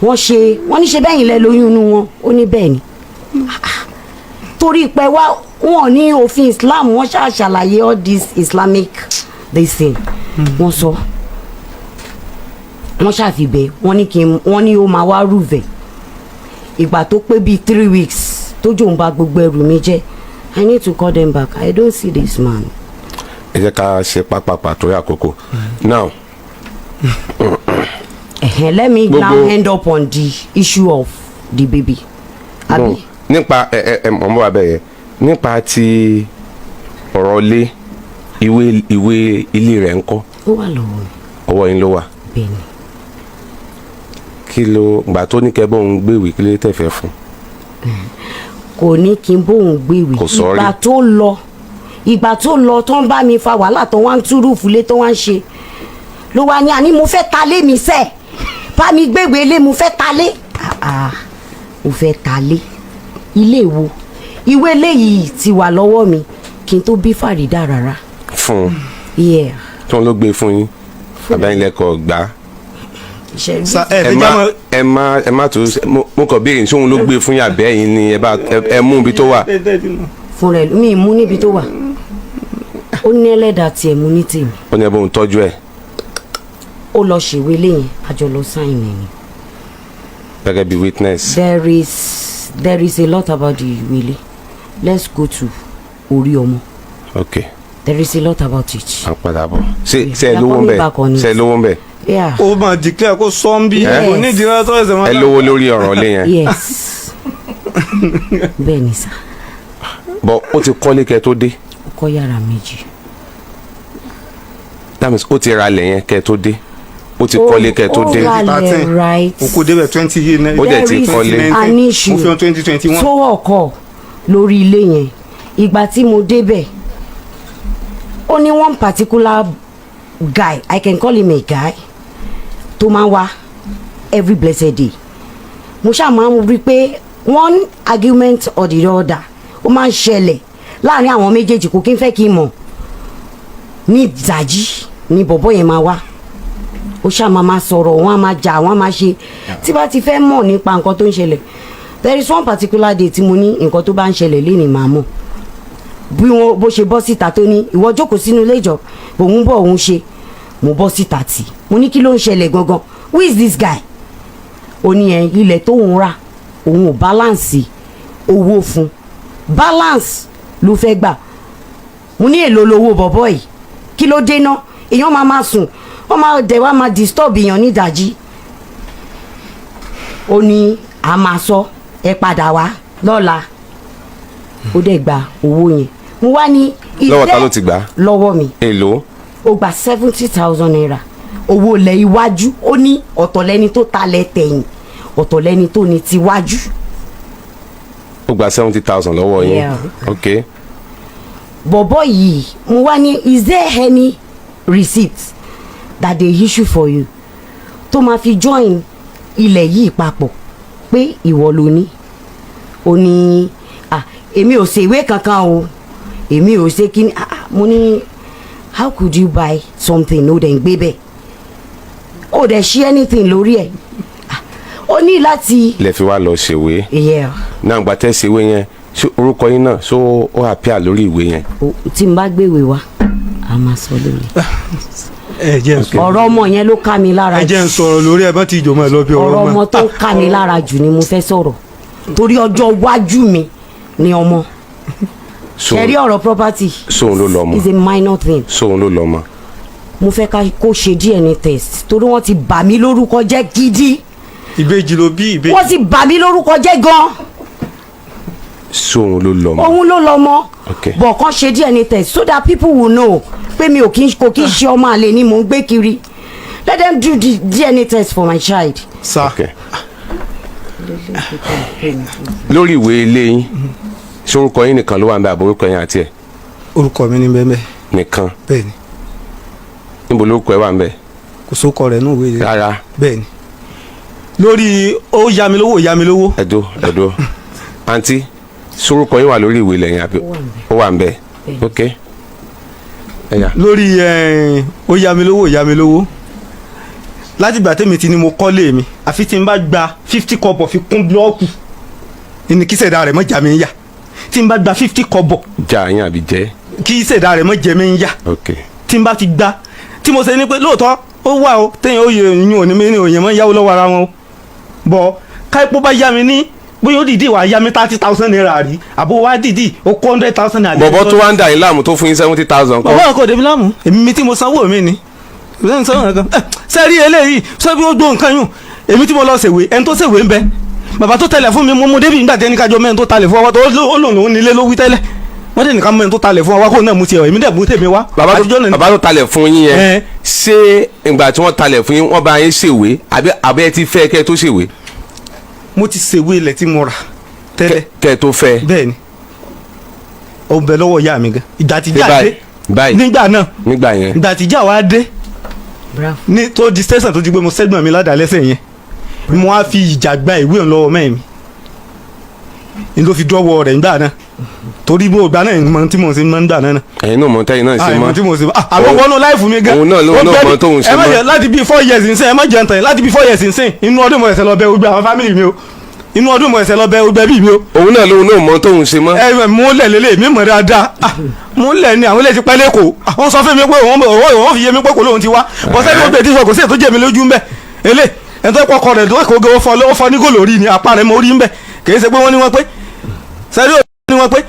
wọ́n ní ṣe bẹ́yìn lẹ lóyún inú wọn ó ní bẹ́ẹ̀ ni torí pé wọ́n ní òfin Islam wọ́n ṣàṣàlàyé all this Islamic this thing wọ́n sọ wọ́n ṣàfibẹ̀ wọ́n ní ó máa wá rúùfẹ̀ ìgbà tó pé bíi 3 weeks tójú ń ba gbogbo ẹrù mi jẹ́ I need to call them back I don't see this man. ẹ jẹ́ ká ṣe pápápá torí àkókò now. Let me now end up on the issue of the baby. No, nípa ọmọ wa bẹ́ẹ̀ nípa ti ọ̀rọ̀ ilé ìwé ilé rẹ̀ ń kọ́. ó wà lọ́wọ́ mi. ọwọ́ yín ló wà. bẹ́ẹ̀ni. kí ló gbà tó ní kẹ́ bóun gbéwèé kí ló tẹ̀ fẹ́ fún. kò ní kí n bóun gbéwèé. kò sọ rí. ìgbà tó lọ tó ń bá mi fa wàhálà tó wá ń tú rúùfù lé tó wá ń ṣe ló wá ní àní mo fẹ́ ta lé mi sẹ́ẹ̀ bá mi gbégbé ilé mo fẹ́ ta lé mo fẹ́ ta lé ilé wo ìwé eléyìí ti wà lọ́wọ́ mi kí n tó bí Fàrídà rárá. fún un. tí wọn ló gbé fún yín abẹ́yìnlẹ́kọ̀ọ́ gbà. ẹ má tó mo kàn béèrè ṣé òun ló gbé fún yín àbẹ́yìn ni ẹ mú ibi tó wà. fún rẹ mi mú níbi tó wà ó ní ẹlẹ́dàá tiẹ̀ mú ní tèmi. ó ní ẹ bóun tọ́jú ẹ̀. ó lọ ṣèwé lẹ́yìn àjọ lọ sáìn ẹ̀ ni. gẹ́gẹ́ bí witness. there is a lot about the wele let's go to orí ọmọ. okay. there is a lot about it. a padà bọ̀ ṣe lówó ń bẹ̀ ṣe lówó ń bẹ̀. ó máa declare kó sọ́ńbì kò ní ìdílé tó ẹsẹ̀ máa. ẹ lówó lórí ọ̀rọ̀ ilé yẹn. yes bẹ́ẹ̀ ni sá. bọ̀ ó ti kọ́lé kẹ́ tó dé. ó kọ́ yàrá méjì. that means ó ti ra ilẹ̀ yẹn kẹ́ tó dé ó ti kọ́lé kẹ́ tó dé. ó ralẹ̀ right. o kò débẹ̀ 20 years náà. ó dẹ̀ ti kọ́lé. there is an issue mo fi hàn 2021. tó wọ̀kọ̀ lórí ilé yẹn ìgbà tí mo débẹ̀ ó ní one particular guy I can call him a guy tó máa ń wá every blessed day mo ṣáà máa ń rí i pé one argument or the other ó máa ń ṣẹlẹ̀ láàrin àwọn méjèèjì kò kí n fẹ́ kí n mọ̀ ní ìdájí ni bọ̀bọ̀ yẹn máa wá ó ṣáà máa sọ̀rọ̀ wọ́n á máa jà wọ́n á máa ṣe tí bá ti fẹ́ mọ̀ nípa nǹkan tó ń ṣẹlẹ̀ there is one particular day tí mo ní nǹkan tó bá ń ṣẹlẹ̀ lénìí máa mọ̀ bí wọn bó ṣe bọ́ síta tó ní ìwọ jókòó sínú ilé ìjọ òun bọ̀ òun ṣe mo bọ́ síta tì mo ní kí ló ń ṣẹlẹ̀ gangan who is this guy ó ní ilẹ̀ tóun rà òun ò balance owó fún balance ló fẹ́ gbà mo ní èlò lówó bọ̀bọ̀ yìí kí ló dé ná èèyàn máa sùn wọ́n máa dẹ̀ wá máa disturb èèyàn nídàjí ó ní a máa sọ ẹ padà wá lọ́la ó dẹ̀ gba owó yẹn mo wá ní ilé lọ́wọ́ ta ló ti gbà. lọ́wọ́ mi èlò. ó gba 70,000 naira owó ilẹ̀ iwájú ó ní ọ̀tọ̀ lẹ́ni tó talẹ̀ tẹ̀yìn ọ̀tọ̀ lẹ́ni tó ní tiwájú. ó gba 70,000 lọ́wọ́ yín. Yeah. ok. bọ̀bọ̀ yìí mo wá ní is there any receipt that they issue for you tó máa fi join ilẹ̀ yìí papọ̀ pé ìwọ ló ní ó ní èmi ò ṣe ìwé kankan o èmi ò ṣe kí ni mo ní how could you buy something ó dẹ̀ ń gbé bẹ́ẹ̀ ó dẹ̀ ṣe anything lórí ẹ̀ ó ní láti. lè fi wá lọ ṣèwé. Yeah. náà gba tẹ́ ṣèwé yẹn ṣé orúkọ yín náà ṣó ó àpíà lórí ìwé yẹn. tí n bá gbéwèé wá a máa sọ lórí. ẹ jẹ́ n sọ. ọ̀rọ̀ ọmọ yẹn ló ká mi lára jù. ẹ jẹ́ n sọ̀rọ̀ lórí ẹ bá ti jọmọ ẹ lọ bí ọ̀rọ̀ ọmọ tó ká mi lára jù ni mo fẹ́ sọ̀rọ̀ torí ọjọ́ iwájú mi ni ọmọ ṣe rí ọ̀rọ̀ property sóun ló lọ́mọ is a minor thing. sóun ló lọ́mọ. mo fẹ́ kó ṣe DNA test torí wọ́n ti bà mí lórúkọ jẹ́ gidi. ìbejì ló bí ìbejì. wọ́n ti bà mí lórúkọ jẹ́ gan. sóun ló lọ́mọ. òun ló lọ́mọ. Okay. bọ̀ kàn ṣe DNA test so that people will know pé mi ò kí ṣe ọmọ àlè ni mò ń gbé kiri. Let them do the DNA test for my child. sir. Okay. lórí ìwé ilé yín ṣé orúkọ yín nìkan ló wà ń bẹ àbí orúkọ yín àti ẹ̀ orúkọ mi ní bẹ́ẹ̀ nìkan bẹ́ẹ̀ ni níbo lórúkọ ẹ wà ń bẹ. kò sókọ rẹ̀ nù wéyé. rárá. bẹ́ẹ̀ ni lórí ó yá mi lówó. ẹ̀dọ́ àǹtí sorúkọ yín wà lórí ìwé lẹ́yìn àbí ó wà ń bẹ. ok. lórí ó yá mi lówó láti ìgbà tèmi ti ni mo kọ́lé mi àfi tí n bá gba 50 kọ́bọ̀ fi kún búlọ́ọ̀kù ní kí sẹ̀dá rẹ̀ mọ́ jà mí ń yà tí n bá gba 50 kọ́bọ̀. jà yín àbí jẹ́. kí sẹ̀dá rẹ̀ mọ́ jẹ mí ń yà. ok. tí n bá ti gba tí mo ṣe ní pé lóòótọ́ ó wà ó téèyàn ó yẹ ìyún òní mi ní òyìn mọ́ yáwó lọ́wọ́ ara wọn o bọ̀ káyipó bá yá mi ní bóyá ó dìdí wàá yá mi 30,000 naira rí àbó wá dìdí ó kó 100,000 naira. bọ̀bọ̀ tó wá ń dà yín láàmú tó fún yín 70,000 kọ́. bàbá àkọ́ òde mi láàmú èmi tí mo sanwó mi ni sẹ́rí eléyìí sẹ́bí ó gbó nǹkan yùn èmi tí mo lọ ṣèwé ẹni tó ṣèwé ń bẹ bàbá tó tẹlẹ̀ fún mi mo mú débi nígbà tẹ́ni kájọ mẹ́rin tó talẹ̀ fún ọwọ́ tó ó lòun òun nílé ló wí tẹ́lẹ̀ wọ́n dẹ̀ nìkan mẹ́rin tó talẹ̀ fún ọwọ́ kó náà mú tiẹ̀ èmi dẹ̀ mú tèmi wá. bàbá tó talẹ̀ fún yín yẹn ṣé ìgbà tí wọ́n talẹ̀ fún yín wọ́n bá yín ṣèwé àbí ẹ ti fẹ́ kẹ́ tó ṣèwé. mo ti ṣèwé ilẹ̀ tí mo rà tẹ́lẹ̀ kẹ́ tó fẹ́. bẹ́ẹ̀ ni ó bẹ lọ́wọ́ ìyá mi gan ìgbà tí já dé nígbà náà ìgbà tí já wa dé ní tó di station tó ti gbé mo sẹ́gbọ̀n mi ládàá lẹ́sẹ̀ yẹn mo á fi ìjà gba ìwé òun lọ́wọ́ mẹ́rin mi ni ló fi dọ́wọ́ rẹ̀ nígbà náà torí bó gbà náà mọ tí mo ṣe mọ nígbà náà. ẹ̀yin náà mọ tẹ́yin náà ṣe mọ́. tí mo ṣe àwọn wọnú láìfù mi gan. òun náà ló mọ tóun ṣe mọ́. ẹ má jẹ láti bí 4 years nsìn ẹ má jẹ ntàn láti bí 4 years nsìn inú ọdún mo ẹsẹ̀ lọ bẹ gbogbo àwọn family mi o inú ọdún mo ẹsẹ̀ lọ bẹ gbogbo ẹbí mi o. òun náà lóun náà mọ tóun ṣe mọ́. ẹ mú lẹ̀ lélẹ̀ mi mọ̀ dáadáa mú lẹ̀ ni àwọn ilé ti pẹ́ lẹ́kọ̀ọ́ wọ́n sọ fún mi pé wọ́n fi yé mi pé kò lóun ti wá bọ́sẹ̀ ní gbogbo ètò ìṣòkò sí ètò jẹ̀mí lójú ń bẹ̀ elé ẹ̀ńtọ́ pọkọ rẹ̀ tó kò gé ó fọ ní gòlò rí ni apá rẹ̀ mo rí ń bẹ̀ kì í ṣe pé wọ́n ní wọ́n pé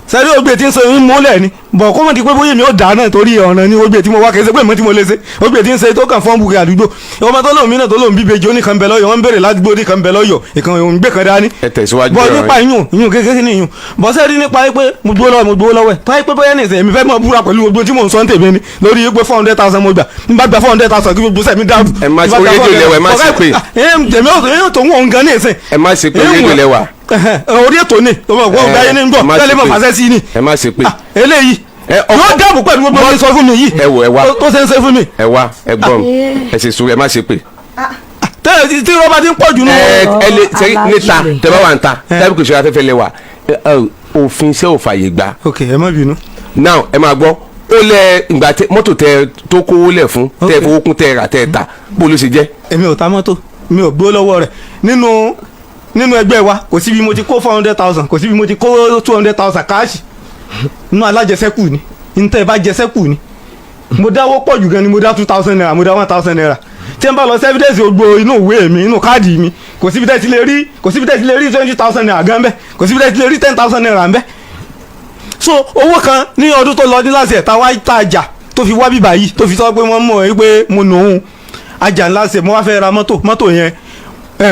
sẹ́rí ògbé tí ń sọ yín múlẹ̀ ni bọ̀ kó mọ̀ di pé bóyá mi ò dà náà torí ọ̀ràn ni ògbé tí mo wá kì í ṣe pé mo tí mo lè ṣe ògbé tí ń ṣe tó kàn fọ́n bukẹ́ àdúgbò ọmọ tó lóun mìíràn tó lóun bíbejì oníkan bẹ lọ́yọ̀ wọ́n ń bèrè ládùúgbò oníkan bẹ lọ́yọ̀ ìkan òun gbé kan dání. ẹ tẹ̀síwájú bọ̀ nípa iyún kékeré ní iyún bọ̀ sẹ́rí nípa pé mo gbowó lọ́wọ́ ẹ̀ táyé pé bóyá nìsín èmi fẹ́ mọ̀ búra pẹ̀lú gbogbo tí mò ń sọ ń tèmi ni lórí pé 400,000 mo gbà n bá gba 400,000 kí gbogbo sẹ́mi dáàbò. ẹ má ṣe pé rédíò lẹ́wà ẹ má ṣe pé. èmi ò tó ń wọ̀n gan ní ìsìn. ẹ má ṣe pé rédíò lẹ́wà. orí ètò ni wọ́n gba yẹn ní gbọ́ tẹ́lẹ̀ mọ̀ fàṣẹ sí ni. ẹ má ṣe pé. eléyìí yóò dáàbò pẹ̀lú gbogbo ọmọ sọ fún mi yìí. ẹ wò ẹ wá tó ṣe ń ṣe fún mi. ẹ wá ẹ gbọ́n ẹ ṣe sùúrù ẹ má ṣe pé. tẹ́lẹ̀ tí rọ́bà ti ń pọ̀ jù nù. ẹ lè ṣe níta tẹ bá wà ń ta tábìlì kò ṣe afẹ́fẹ́ lẹ́wà òfin ṣé ò fàyè gbà. ok ẹ má bínú. now ẹ máa gbọ́ ó lẹ ìgbà mọ́tò tẹ tó kówó lẹ̀ fún tẹ fowó kún tẹ rà tẹ ta bó ló ṣe jẹ́. èmi ò ta mọ́tò mi ò gbó lọ́wọ́ rẹ̀ nínú ẹgbẹ́ wa kò síbi mo ti kó 400,000 kò síbi mo ti kó 200,000 káàṣì inú alájẹsẹ́kù ni ntẹ́ bá jẹsẹ́kù ni mo dáwó pọ̀ jù gan ni mo dá 2,000 naira mo dá 1,000 naira tí n bá lọ sẹ́fídẹ́sì gbogbo inú ìwé mi inú káàdì mi kò síbi tẹ́ ti lè rí 20,000 naira gan bẹ́ẹ̀ kò síbi tẹ́ ti lè rí 10,000 naira bẹ́ẹ̀ so owó kan ní ọdún tó lọ ní láti ẹ̀ta wá tajà tó fi wá bíbà yìí tó fi sọ pé wọ́n mọ̀ ẹ́ pé mo nù ún ajá ńlá ṣe mo wá fẹ́ ra mọ́tò yẹn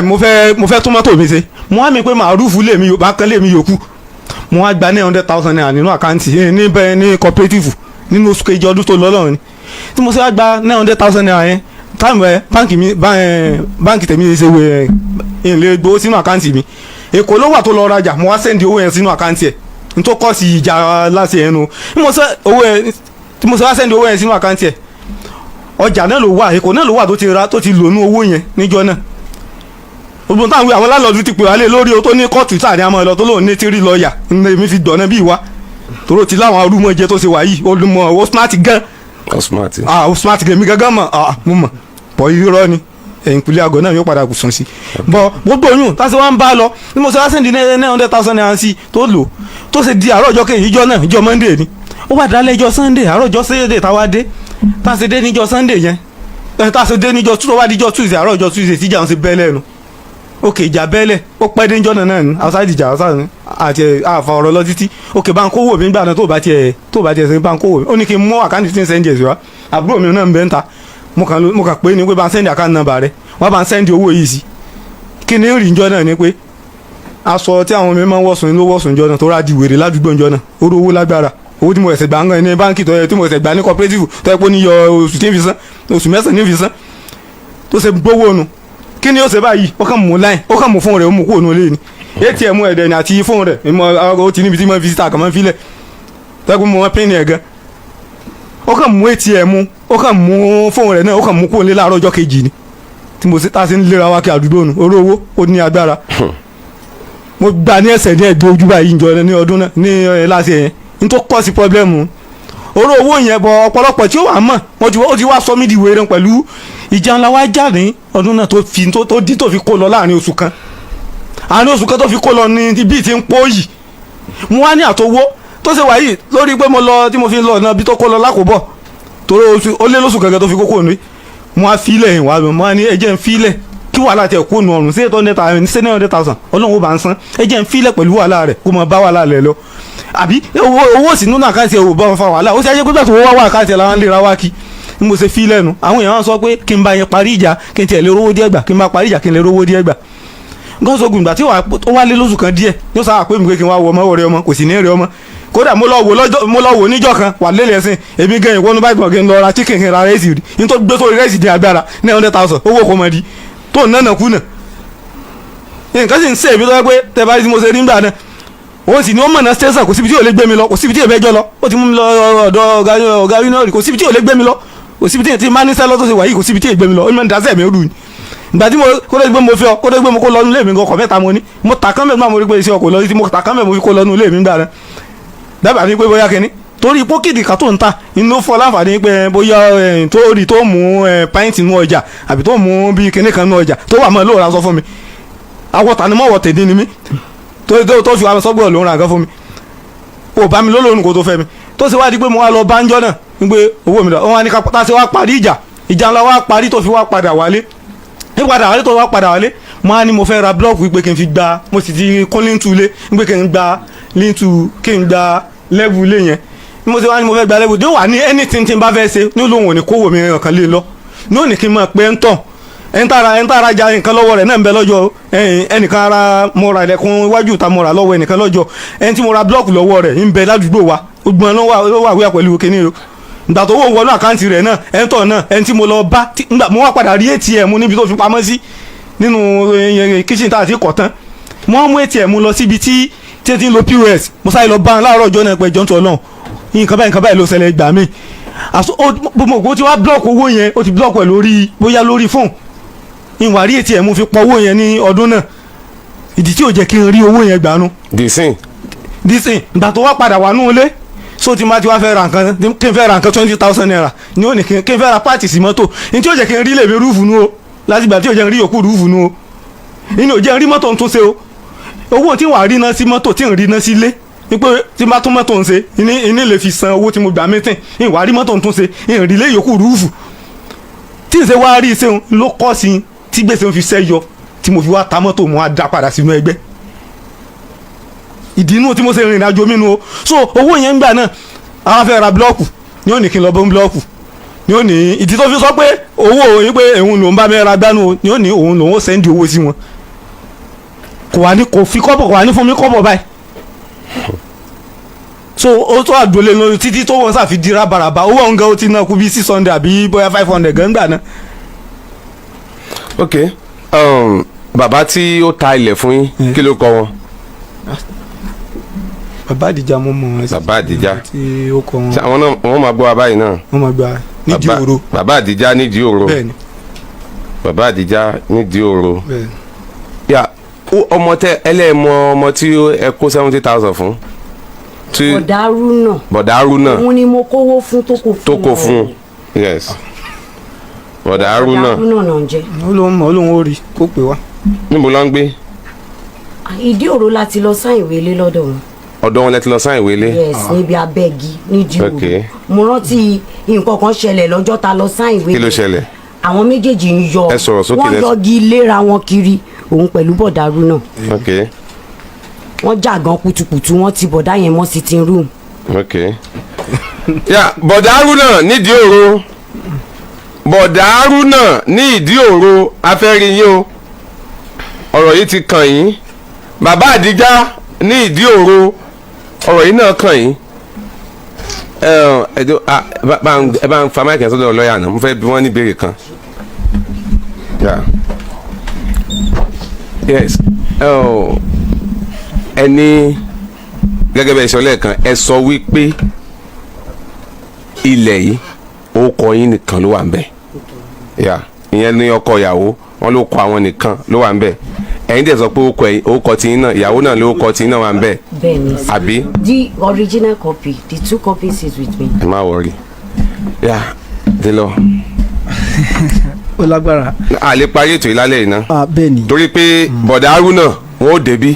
mo fẹ́ tún mọ́tò mi ṣe mo wá mi pé màrúfù lèmi bá kan lèmi yòókù mo wá gba 900,000 naira nínú àkáǹtì ní cooperative nínú oṣù kejì ọdún tó lọ lọ́rùn ni tí mo ṣe wá gba 900,000 naira yẹn táìmù báǹkì tèmi ṣe wé ilé gbowó sínú àkáǹtì mi èkó ló wà tó lọ rajà mo wá sẹ́ndì owó yẹn sínú àkáǹtì ẹ̀ n tó kọ́ sí ìjà láti ẹ̀ nu tí mo ṣe wá sẹ́ndì owó yẹn sínú àkáǹtì ẹ̀ ọjà náà ló wà èkó náà ló wà tó ti lò nú owó yẹn níjọ́ náà gbogbo táwọn àwọn aláàlọ́dún ti pè wálé lórí o tó ní kóòtù sáà ní àmọ́ ẹ̀ lọ tó lóun ní tírí lọ́ọ̀yà èmi fi dọ̀nà bí ìwá tòró ti láwọn arúmọ̀jẹ tó ṣe wà yìí olùmọ̀ ó smart gan. ó smart. ó smart gan mi gangan mọ̀ mo mọ̀ pọ̀ irọ́ ni ẹ̀yìnkùlẹ̀ àgọ́ náà yóò padà kù sùn sí. bọ̀ gbogbo oyún táṣe wá ń bá lọ ní mo ṣe wá sẹ́ndì 900,000 naira sí tó lò tó ṣe di àárọ̀ ọjọ́ kejì ìjọ náà ìjọ Monday ni ó wà dálẹ́ ìjọ Sunday àárọ̀ ọjọ́ Sunday táwa dé táṣe dé níjọ Sunday yẹn táṣe dé níjọ tó wá díjọ Tuesday àárọ̀ ọjọ́ Tuesday tíjà ń ṣe bẹ́ẹ̀ lẹ́nu òkè ìjà bẹ́lẹ̀ ó pẹ́ dé njọ́ náà ní outside ìjà outside àti àfa ọ̀rọ̀ lọ títí òkè bá ń kówó mi gbà náà tó bá tiẹ̀ sẹ́ni bá ń kówó mi ó ní kí n mú àkáǹtì tí ń sẹ́ndì ẹ̀sìn wa àbúrò mi náà ń bẹ́ ń ta mo kàn pé ni pé bá ń sẹ́ndì àkáǹtì nọ́mbà rẹ wọ́n bá ń sẹ́ndì owó yìí sí kí ni rí njọ́ náà ni pé aṣọ tí àwọn mi máa ń wọ̀sùn ló wọ̀sùn njọ́ náà tó rà di wèrè ládùúgbò njọ́ náà ó rí owó lágbára owó tí mo ẹ̀sẹ̀ gbà ń gan ní báńkì tó yẹ tí mo ẹ̀sẹ̀ gbà ní cooperative tó yẹ pé ó ní yọ oṣù tí ń fi san oṣù mẹ́sàn-án ní fi san tó ṣe gbówó nu kí ni ó ṣe báyìí ó kàn mú láì ó kàn mú fóònù rẹ̀ ó mú kúrò nílé ni atm ẹ̀dẹ̀ ni àti fóònù rẹ̀ ó ti níbi tí mo fi síta kàn máa ń filẹ̀ tẹ́kun mo pín ní ẹ̀gán ó kàn mú atm ó kàn mú fóònù rẹ̀ náà ó kàn mú kúrò nílé láàárọ̀ ọjọ́ kejì ni tí mo ta sí ń lera wá kí àdúgbò nu orí owó ó ní agbára mo gbà ní ẹsẹ̀ ní ẹgbẹ́ ojú báyìí njọ ní ọdún náà ní láti ẹ̀yẹn ní tó kọ́ sí pọ́blẹ́mù orí owó yẹn bọ ọ̀pọ̀lọpọ̀ tí ó wà mọ̀ ó ti wá sọ mí di wèrè pẹ̀lú ìjà ńlá wá jà ní ọdún náà tó fi kó lọ láàrin oṣù kan tó fi kó lọ ní bíi ti ń pọ́ yìí mo wá ní àtọwọ́ tó ṣe wà yìí lórí pé mo lọ tí mo fi lọ náà bí tó kó lọ lákòbọ̀ torí ó lé lóṣù kankan tó fi kókó ní mo wá fílẹ̀ ìwà mi mo wá ní ẹjẹ́ ń fílẹ̀ kí wàhálà tẹ̀ kó nu ọ̀run sí 800,000 ọlọ́run ó bá ń san ẹjẹ́ ń fílẹ̀ pẹ̀lú wàhálà rẹ̀ kó mọ bá wàhálà rẹ̀ lọ àbí owó sì nínú àkáǹtì ẹ̀ ò bá wọn fa wàhálà ó sì ayé pé bẹ́ẹ̀ tó wọ́n wá àkáǹtì ẹ̀ làwọn lè ra wá kí n mo ṣe fi lẹ́nu àwọn èèyàn sọ pé kí n bá yẹn parí ìjà kí n tiẹ̀ lè rówó díẹ̀ gbà kí n bá parí ìjà kí n lè rówó díẹ̀ gbà gọ́sọ̀gùn ìgbà tí ó wá lé lóṣù kan díẹ̀ yóò sábà pé mi pé kí n wá wọ ọmọ rẹ ọmọ kò sì ní rẹ ọmọ kódà mo lọ wò níjọ́ kan wà lélẹ̀ ẹ̀sìn èmi gan ìwọ́nú báyìí gbọ̀ngàn lọ ra chicken kí n ra rẹ́sì rí ní tó gbé sórí rẹ́sì di agbára 900,000 owó kò mọ̀ di tó nánà kùnà nǹkan sì ń ṣe èmi tó yẹ pé tẹ bá rí tí mo ṣe rí nígbà náà òun sì ni ó mọ̀nà station kò síbi tí ò lè gbé mi lọ kò síbi tí ò lè jọ lọ ó ti mú mi lọ ọ̀dọ̀ ọ̀gá yúnọ́ọ̀rì kò síbi tí ò lè gbé mi lọ kò síbi tí máa ní sẹ́lọ́ tó ṣe wà yìí kò síbi tí ò gbé mi lọ ó ní mọ̀ ní dasẹ́ mi ó dùn ní ìgbà tí mo kó lè gbé mo fi ọ kó lè gbé mo kó lọ nílé mi ọkọ̀ mẹ́ta mo ní mo ta kán mẹ́ta mo rí pé iṣẹ́ ọkọ̀ lọ sí mo ta kán mẹ́ta mo fi kó lọ nílé mi gbà rẹ dábàá mi pé bóyá kínní torí pókìdì kan tó ń ta inú fọ láǹfààní pé bóyá tó rí tó mú pàìntì nú ọjà àbí tó mú bí kinní kan nú ọjà tó wà mọ́ lóòrán sọ fún mi àwọ̀tà ni mọ̀wọ̀ tèdí ni mí tó fi wà sọ́gbọ̀n lóòrán àgán fún mi ò bá mi lólóòrùn kó tó fẹ́ mi tó ṣe wá di pé mo wá lọ bánjọ́ náà wípé owó mi lọ wọn wá ní ká tá ṣe wá parí ìjà ńlá wá parí tó fi wá padà wálé nípadà wálé tó wá padà wálé mo á ní mo fẹ́ ra blọọkù wípé kí n fi gba mo sì ti kún líǹtù lé wípé kí n gba líǹtù kí n gba lẹ́bù lé yẹn mo ṣe wá ní mo fẹ́ gba lẹ́bù ní wà ní anything tí n bá fẹ́ ṣe ní olóhùn òní kówó mi kan lé lọ ní òní kí n mọ̀ pé ń tàn ẹ̀ńtàrà ja nǹkan lọ́wọ́ rẹ̀ náà ń bẹ lọ́jọ́ ẹnìkan ara mo ra ilẹ̀kùn iwájú ta mo ra lọ́wọ́ ẹnìkan lọ́jọ́ ẹni tí mo ra blọọkù lọ́wọ́ rẹ̀ ń bẹ ládùúgbò wa gbọ́n ló wà wíwà pẹ̀lú kíní o ìgbà tó wọ́n wọnú àkáǹtì rẹ̀ náà ẹ̀ńtọ̀ náà ẹni tí mo lọ bá nígbà mo wá padà rí ATM níbi tó fi pamọ́ sí nínú kíchìn tá àti kọ̀ tán mo wá mú ATM lọ síbi tí ti ń lo POS mo sáré lọ bá láàárọ̀ ọjọ́ náà pé jọ́ntọ́ náà nǹkan báyìí ló ṣẹlẹ̀ gbà mí gbogbo tí wàá blọọkù owó yẹn ó ti blọọkù ẹ̀ lórí fóònù ìwà rí ATM fi pọ̀ owó yẹn ní ọdún náà ìdí tí ò jẹ́ kí n rí owó yẹn gbà nú. dísìn ìgbà tó wá padà wà nú ilé so ti máa ti wá fẹ́ ra nǹkan kí n fẹ́ ra nǹkan 20,000 naira ni ó ní kí n fẹ́ ra páàtì sí mọ́tò ní tí ò jẹ́ kí n rí lèmi rúùfù nú o láti ìgbà tí ò jẹ́ n rí yòókù rúùfù nú o inú ò jẹ́ n rí mọ́tò tó ṣe o owó tí wàá rí ná sí mọ́tò tí n rí ná sí ilé ní pé tí bá tún mọ́tò ń ṣe ní lè fi san owó tí mo gbà mítìn ìwà rí mọ́tò tó ṣe ìrìn lé yòókù rúùfù tí n ṣe wá rí iṣẹ́ ló kọ́ sí tí gbèsè ń fi sẹ́yọ tí mo fi wá ta mọ́tò mo á dá padà sínú ẹgbẹ́ ìdí inú tí mo ṣe rìnrìn àjò mi nu o so owó yẹn ń gbà náà àwọn fẹ́ ra blọ́ọ̀kù ni ó ní kí n lọ bọ́ blọ́ọ̀kù ni ó ní ìdí tó fi sọ pé owó yín pé òun lòún bá mi ra gbánu o ni ó ní òun lòún ó sẹ́ndì owó sí wọn kò fi kọ́bọ̀ kò wá ní fún mi kọ́bọ̀ báyìí so ó tó àdúlé lórí títí tó wọn sàfi dira baraba owó ọ̀ǹgá ó ti náà kú bí 600 àbí bóyá 500 gan gbà náà. ok bàbá tí ó ta ilẹ̀ fún yín kí ló kọ wọn. bàbá àdìjà mo mọ̀ ọ́n. bàbá àdìjà tí ó kọ wọn. àwọn náà wọ́n máa gbọ́ wa báyìí náà. wọ́n máa gbọ́ wa nídìí òro. bàbá àdìjà nídìí òro. bẹ́ẹ̀ni. bàbá àdìjà nídìí òro. bẹ́ẹ̀ni. yà ọmọ tẹ ẹlẹ́mọ ọmọ tí ẹ kó 70,000 fún. bọ̀dárú náà òun ni mo kówó fún tó kó fún yes bọ̀dárú náà náà ń jẹ́. olóhùn ó rí kó pè wá. níbo ló ń gbé. ìdí òro láti lọ sáìn ìwé lé lọ́dọ̀ wọn. ọ̀dọ̀ wọn lẹ ti lọ sáìn ìwé lé. yes níbi abẹ́gi nídìí òru mo rántí nǹkan kan ṣẹlẹ̀ lọ́jọ́ ta lọ sáìn ìwé. kí ló ṣẹlẹ̀. àwọn méjèèjì ń yọ ẹ sọ̀rọ̀ sókè wọ́n yọgi léra wọn kiri òun pẹ̀lú bọ̀dàrú náà ok wọ́n jà gan kutukutu wọ́n ti bọ̀dá yẹn mọ́ sitting room. ok ya bọ̀dá Haruna nídìí òro bọ̀dá Haruna ní ìdí òro afẹ́rí yín o ọ̀rọ̀ yìí ti kàn yín bàbá Àdíjà ní ìdí òro ọ̀rọ̀ yìí náà kàn yín ẹ bá ń fa máìkì sọ́dọ̀ lọ́ọ̀yà náà mo fẹ́ bí wọ́n ní ìbéèrè kan. Yes ẹni gẹ́gẹ́ bẹ́ẹ̀ sọ lẹ́ẹ̀kan ẹ sọ wípé ilẹ̀ yìí orúkọ yín nìkan ló wà ń bẹ̀ ìyẹn ní ọkọ ìyàwó wọn ló kọ àwọn nìkan ló wà ń bẹ̀ ẹ̀yin dẹ̀ sọ pé orúkọ tiyín náà ìyàwó náà ló kọ tiyín náà wà ń bẹ̀. bẹ́ẹ̀ni àbí. the original copy the 2 copies is with me. ẹ má wọrí dé lọ. ó lágbára. a lè parí ètò ìlálẹ̀ yìí náà. bẹ́ẹ̀ni. torí pé bọ̀dá Haruna wọn ò débí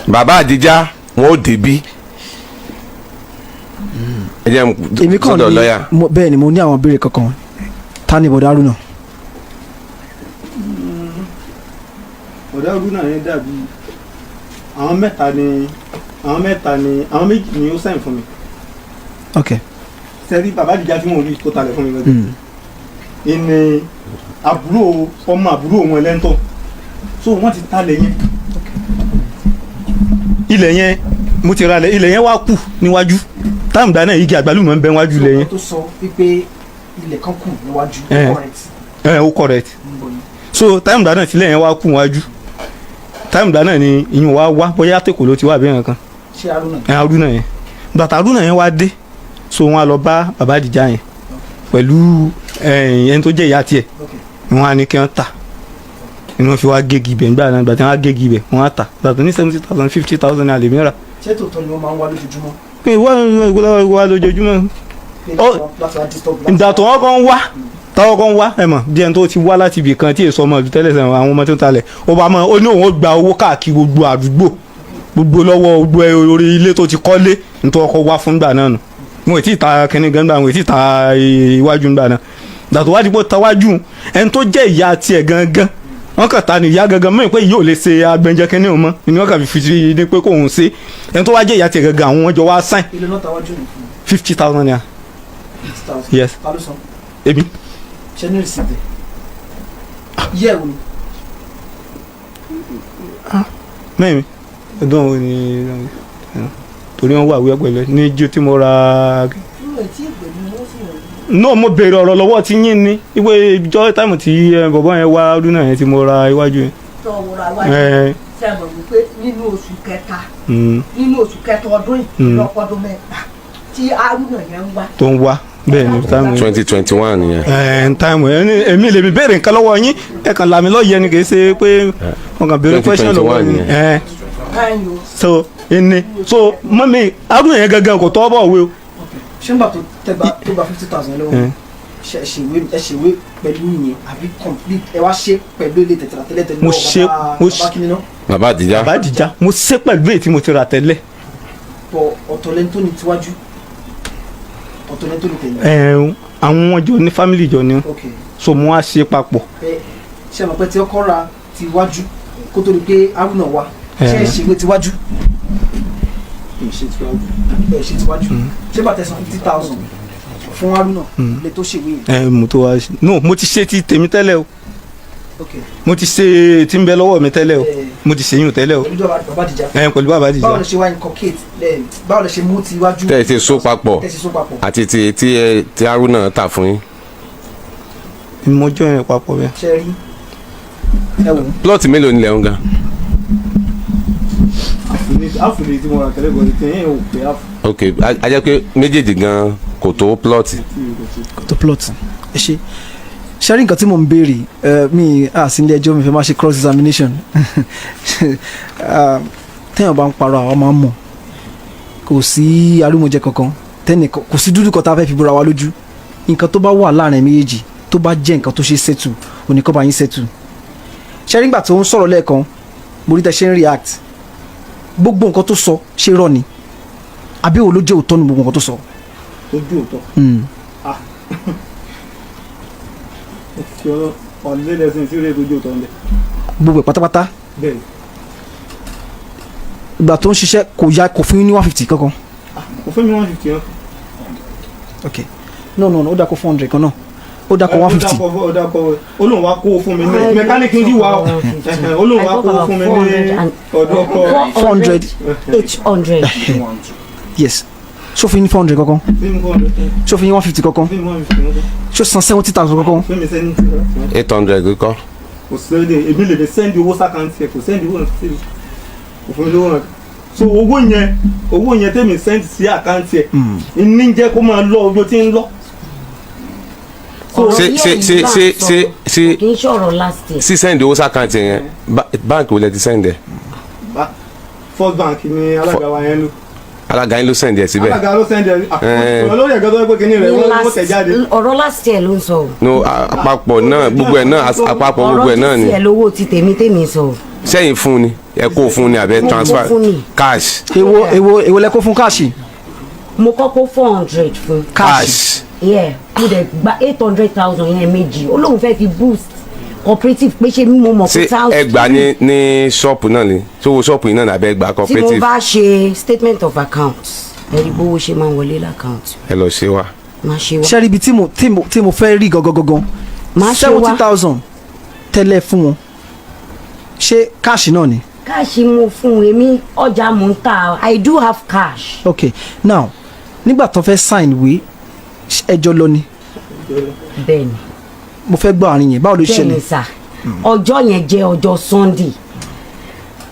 bàbá Àdíjà wọn ò débí. ẹ jẹ́ sọ́dọ̀ lọ́ọ̀yà. bẹ́ẹ̀ni mo ní àwọn ìbéèrè kankan ta ni bọ̀dá Haruna. bọ̀dá Haruna yẹn dàbí àwọn méjì ni ó sẹ́yìn fún mi. ok. sẹ́rí bàbá Àdíjà tí mo rí tó talẹ̀ fún mi lọ́dún. ìní ọmọ àbúrò wọn lẹ́ńtọ̀ so wọ́n ti talẹ̀ yẹn. ilẹ̀ yẹn mo ti ra ilẹ̀ yẹn wá kù níwájú táwọn ìgbà náà igi àgbálùmọ̀ ń bẹ níwájú ilẹ̀ yẹn. tó sọ wípé ilẹ̀ kan kù níwájú correct. ó correct. so táwọn ìgbà náà tilẹ̀ yẹn wá kù níwájú táwọn ìgbà náà ni ìyún wá bóyá tèkó ló ti wà bẹ́ẹ̀ kan. ṣé Haruna. Haruna yẹn bàtà Haruna yẹn wá dé so wọn á lọ bá bàbá Àdíjà yẹn pẹ̀lú ẹni tó jẹ́ ìyá tiẹ̀ wọn á ní kí wọ́n tà inú fi wá gégi ibẹ̀ nígbà náà gbàtí wọ́n á gégi ibẹ̀ wọ́n á tà gbàtí ní 70,000 50,000 ní àlè mìíràn. ṣé tòótọ́ ni wọ́n máa ń wá lójoojúmọ́. wá lójoojúmọ́ ìgbà tó wọ́n kàn wá táwọn kan wá ẹ mọ̀ bí ẹni tó ti wá láti ibì kan tí èso ọmọ ìlú tẹ́lẹ̀ sẹ́wọ̀n àwọn ọmọ tó ń talẹ̀ ó bá mọ̀ ó ní òun ó gba owó káàkiri gbogbo àdúgbò gbogbo lọ́wọ́ gbogbo orí ilé tó ti kọ́lé nítorí ọkọ̀ wá fún gbà náà nù wọn ò tí ì ta kínní gan gbà wọn ò tí ì ta iwájú gbà náà dàtò wá dìbò tawájú ẹni tó jẹ́ ìyá tiẹ̀ gangan wọn kàn ta ni ìyá gangan mọ̀ pé yóò lè ṣe agbẹ̀njẹ kínní o mọ́ ni wọn kàn fi ní pé kóun ṣe ẹni tó wá jẹ́ ìyá tiẹ̀ gangan àwọn wọn jọ wá sáìn 50,000 naira. 50,000. Yes. ta ló san. Èmi. ṣé ní rìsíìtì yẹ wo ni. mẹ́rin ọdún wo ni torí wọn wà wíwẹ́ pẹ̀lú ní ijó tí mo ra. náà mo béèrè ọ̀rọ̀ lọ́wọ́ tí yín ní ìwé ìjọ táìmù tí bọ̀bọ̀ yẹn wá ọdún náà yẹn tí mo ra iwájú yẹn. tó o ra iwájú sẹ́wọ̀n wípé nínú oṣù kẹta ọdún yìí lọ́pọ̀dún mẹ́ta tí Haruna yẹn ń wá. tó ń wá bẹ́ẹ̀ ni táìmù 2021 nìyẹn. táìmù èmi lèmi béèrè nǹkan lọ́wọ́ yín ẹ kàn làmì lọ́ọ̀yẹ́ ni kì í ṣe pé wọn kàn béèrè question lọ́wọ́ yín. so ẹni so mọ́mí Haruna yẹn gangan kò tọ́ bọ̀ wé o. ṣé nígbà tó gba 50,000 lọ́wọ́ ẹ ṣèwé pẹ̀lú yẹn àbí complete ẹ wá ṣe pẹ̀lú ilé tẹ̀tẹ̀rà tẹ́lẹ̀ mo ṣe bàbá Àdíjà. bàbá Àdíjà mo ṣe pẹ̀lú èyí tí mo ti rà tẹ́lẹ̀. ọ̀tọ̀lẹ́ni tó ní tiwájú ọ̀tọ̀lẹ́ni tó ní tẹ̀yìn. àwọn wọn jọ ní family jọ ni so mo wá ṣe papọ̀. ṣé àmọ́ pé tí ọkọ ra tiwájú kó tó di pé Haruna wá ṣé ẹ ṣèwé tiwájú. ṣe tiwájú ṣé bàtẹ san 50,000 fún Haruna lè tó ṣèwé yìí. mo tó wá no mo ti ṣe ti tèmi tẹ́lẹ̀ o mo ti ṣe tí ń bẹ lọ́wọ́ mi tẹ́lẹ̀ o mo ti ṣe yín tẹ́lẹ̀ o. pẹ̀lú bàbá Àdíjà. pẹ̀lú bàbá Àdíjà. báwo lè ṣe wá inculcate báwo lè ṣe mú tiwájú. tẹ́ ẹ ti so papọ̀ àti tí Haruna tà fún yín. ìmọ̀jọ́ yẹn papọ̀ bẹ́ẹ̀. ṣe rí ẹ wò. plọ́ọ̀tì mélòó nílẹ̀ ń ga. àfùlẹ̀ tí mo rà tẹ́lẹ̀ bọ̀ tí yẹn ò pé àfù. ok a jẹ́ pé méjèèjì gan kò tó plọ́ọ̀tì. kò tó plọ́ọ̀tì ẹ ṣe ṣe rí nǹkan tí mò ń béèrè mi sí ilé ẹjọ́ mi fẹ́ máa ṣe cross examination téèyàn bá ń parọ́ àwọn máa ń mọ̀ kò sí arúmọjẹ kankan kò sí dúdú kan tá a fẹ́ fi búra wa lójú nǹkan tó bá wà láàrin méjèèjì tó bá jẹ́ nǹkan tó ṣe settle oníkan bá yín settle ṣe rí nígbà tó ń sọ̀rọ̀ lẹ́ẹ̀kan mo rí tẹ́ ṣe ń react gbogbo nǹkan tó sọ ṣe rọ ni àbí wo ló jẹ́ òótọ́ ní gbogbo nǹkan tó sọ. ojú òótọ́. ọ̀lẹ́lẹ́sìn sí rẹ̀ ojú òótọ́ ń bẹ̀. gbogbo ẹ̀ pátápátá ìgbà tó ń ṣiṣẹ́ kò fún yín ní 150 kankan. kò fún mi 150 yẹn. ok no ó dà kó 400 kan náà ó dà kó 150. ó dà kó olóhùn wa kó fún mi ní mẹkáníìkì yìí wá olóhùn wa kó fún mi ní ọ̀dọ̀ ọkọ 400 800. yes ṣó fi yín 400 kankan ṣó fi yín 150 kankan ṣó san 70,000 kankan. 800 kọ́. kò sẹ́ndì èmi lè sẹ́ndì owó sákàǹtì ẹ̀ kò sẹ́ndì owó náà sí kò fún mi lówó náà so owó yẹn tèmi sẹ́ndì sí àkáǹtì ẹ̀ ní jẹ́ kó máa lọ ojú tí ń lọ. kì í ṣọ̀rọ̀ last year. sí sẹ́ndì owó sákàǹtì yẹn báńkì wo lẹ ti sẹ́ndì ẹ̀. First Bank ni alága wa yẹn lò. alága yín ló sẹ́ndì ẹ̀ síbẹ̀. alága ló sẹ́ndì ẹ̀ àkókò lórí ẹ̀gá tó yẹ pé kíní rẹ̀ wọ́n tẹ̀ jáde. ọ̀rọ̀ last year ló ń sọ. no àpapọ̀ náà gbogbo ẹ̀ náà àpapọ̀ gbogbo ẹ̀ náà ni. ọ̀rọ̀ ti tiẹ̀ lówó ti tèmi sọ. sẹ́yìn fún ni ẹ kó fún ni àbẹ transfer cash. èwo lẹ kó fún káàṣì. mo kọ́kọ́ 400 fún. cash. mo dẹ̀ gba 800,000 yẹn méjì ó lóun fẹ́ fi boost cooperative pé ṣe mímú mọ̀ pé táwọn. ṣé ẹ gbà ní ṣọ́ọ̀pù náà ni tí owó ṣọ́ọ̀pù yìí náà nàbẹ́ gbà cooperative. tí mo bá ṣe statement of account ẹ̀rí bówó ṣe máa ń wọlé l'account. ẹ lọ ṣe wá. máa ṣe wá. ṣé rí ibi tí mo fẹ́ rí gangan máa ṣe wá 70,000 tẹ́lẹ̀ fún wọn ṣé káàṣì náà ni. káàṣì mo fún èmi ọjà mò ń ta I do have cash. ok now nígbà tó fẹ́ sign ìwé ẹjọ́ lọ ni. bẹ́ẹ̀ni. mo fẹ́ gbọ́ àárín yẹn báwo ló ṣẹlẹ̀. bẹ́ẹ̀ni sà ọjọ́ yẹn jẹ́ ọjọ́ Sunday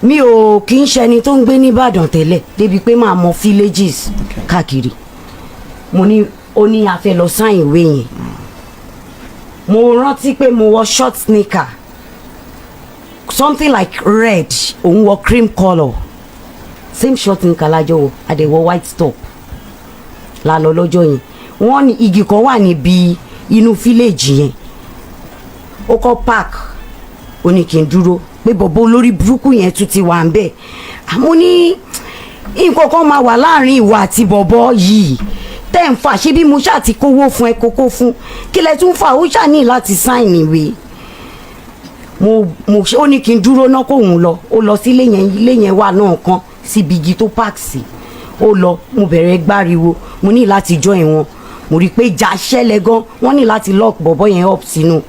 mi ò kì í ṣẹni tó ń gbé nìbàdàn tẹ́lẹ̀ débi pé máa mọ villages káàkiri mo ní ó ní a fẹ́ lọ sign ìwé yẹn mo rántí pé mo wọ short sneaker something like red òun wọ cream colour same short sneaker lájọ wọ àdẹ̀wọ̀ white top la lọ lọ́jọ́ yẹn wọ́n ní igi kan wà níbi inú fíléèjì yẹn ó kọ́ park ó ní kí n dúró pé bọ̀bọ̀ olórí burúkú yẹn tún ti wà ń bẹ̀ àmọ́ ní nǹkan kan máa wà láàrin ìwà àti bọ̀bọ̀ yìí tẹ́ ń fà ṣé bí mo ṣáà ti kówó fún ẹ kókó fún kí lẹ tún fà ó ṣáà ní láti sáìn ìwé mo ó ní kí n dúró náà kóun lọ ó lọ sí ilé yẹn wà náà kan síbi igi tó park sí ó lọ mo bẹ̀rẹ̀ gbáriwo mo ní láti join wọn mo rí i pé ìjà ṣẹlẹ̀ gan wọ́n ní láti lock bọ̀bọ̀ yẹn up sínú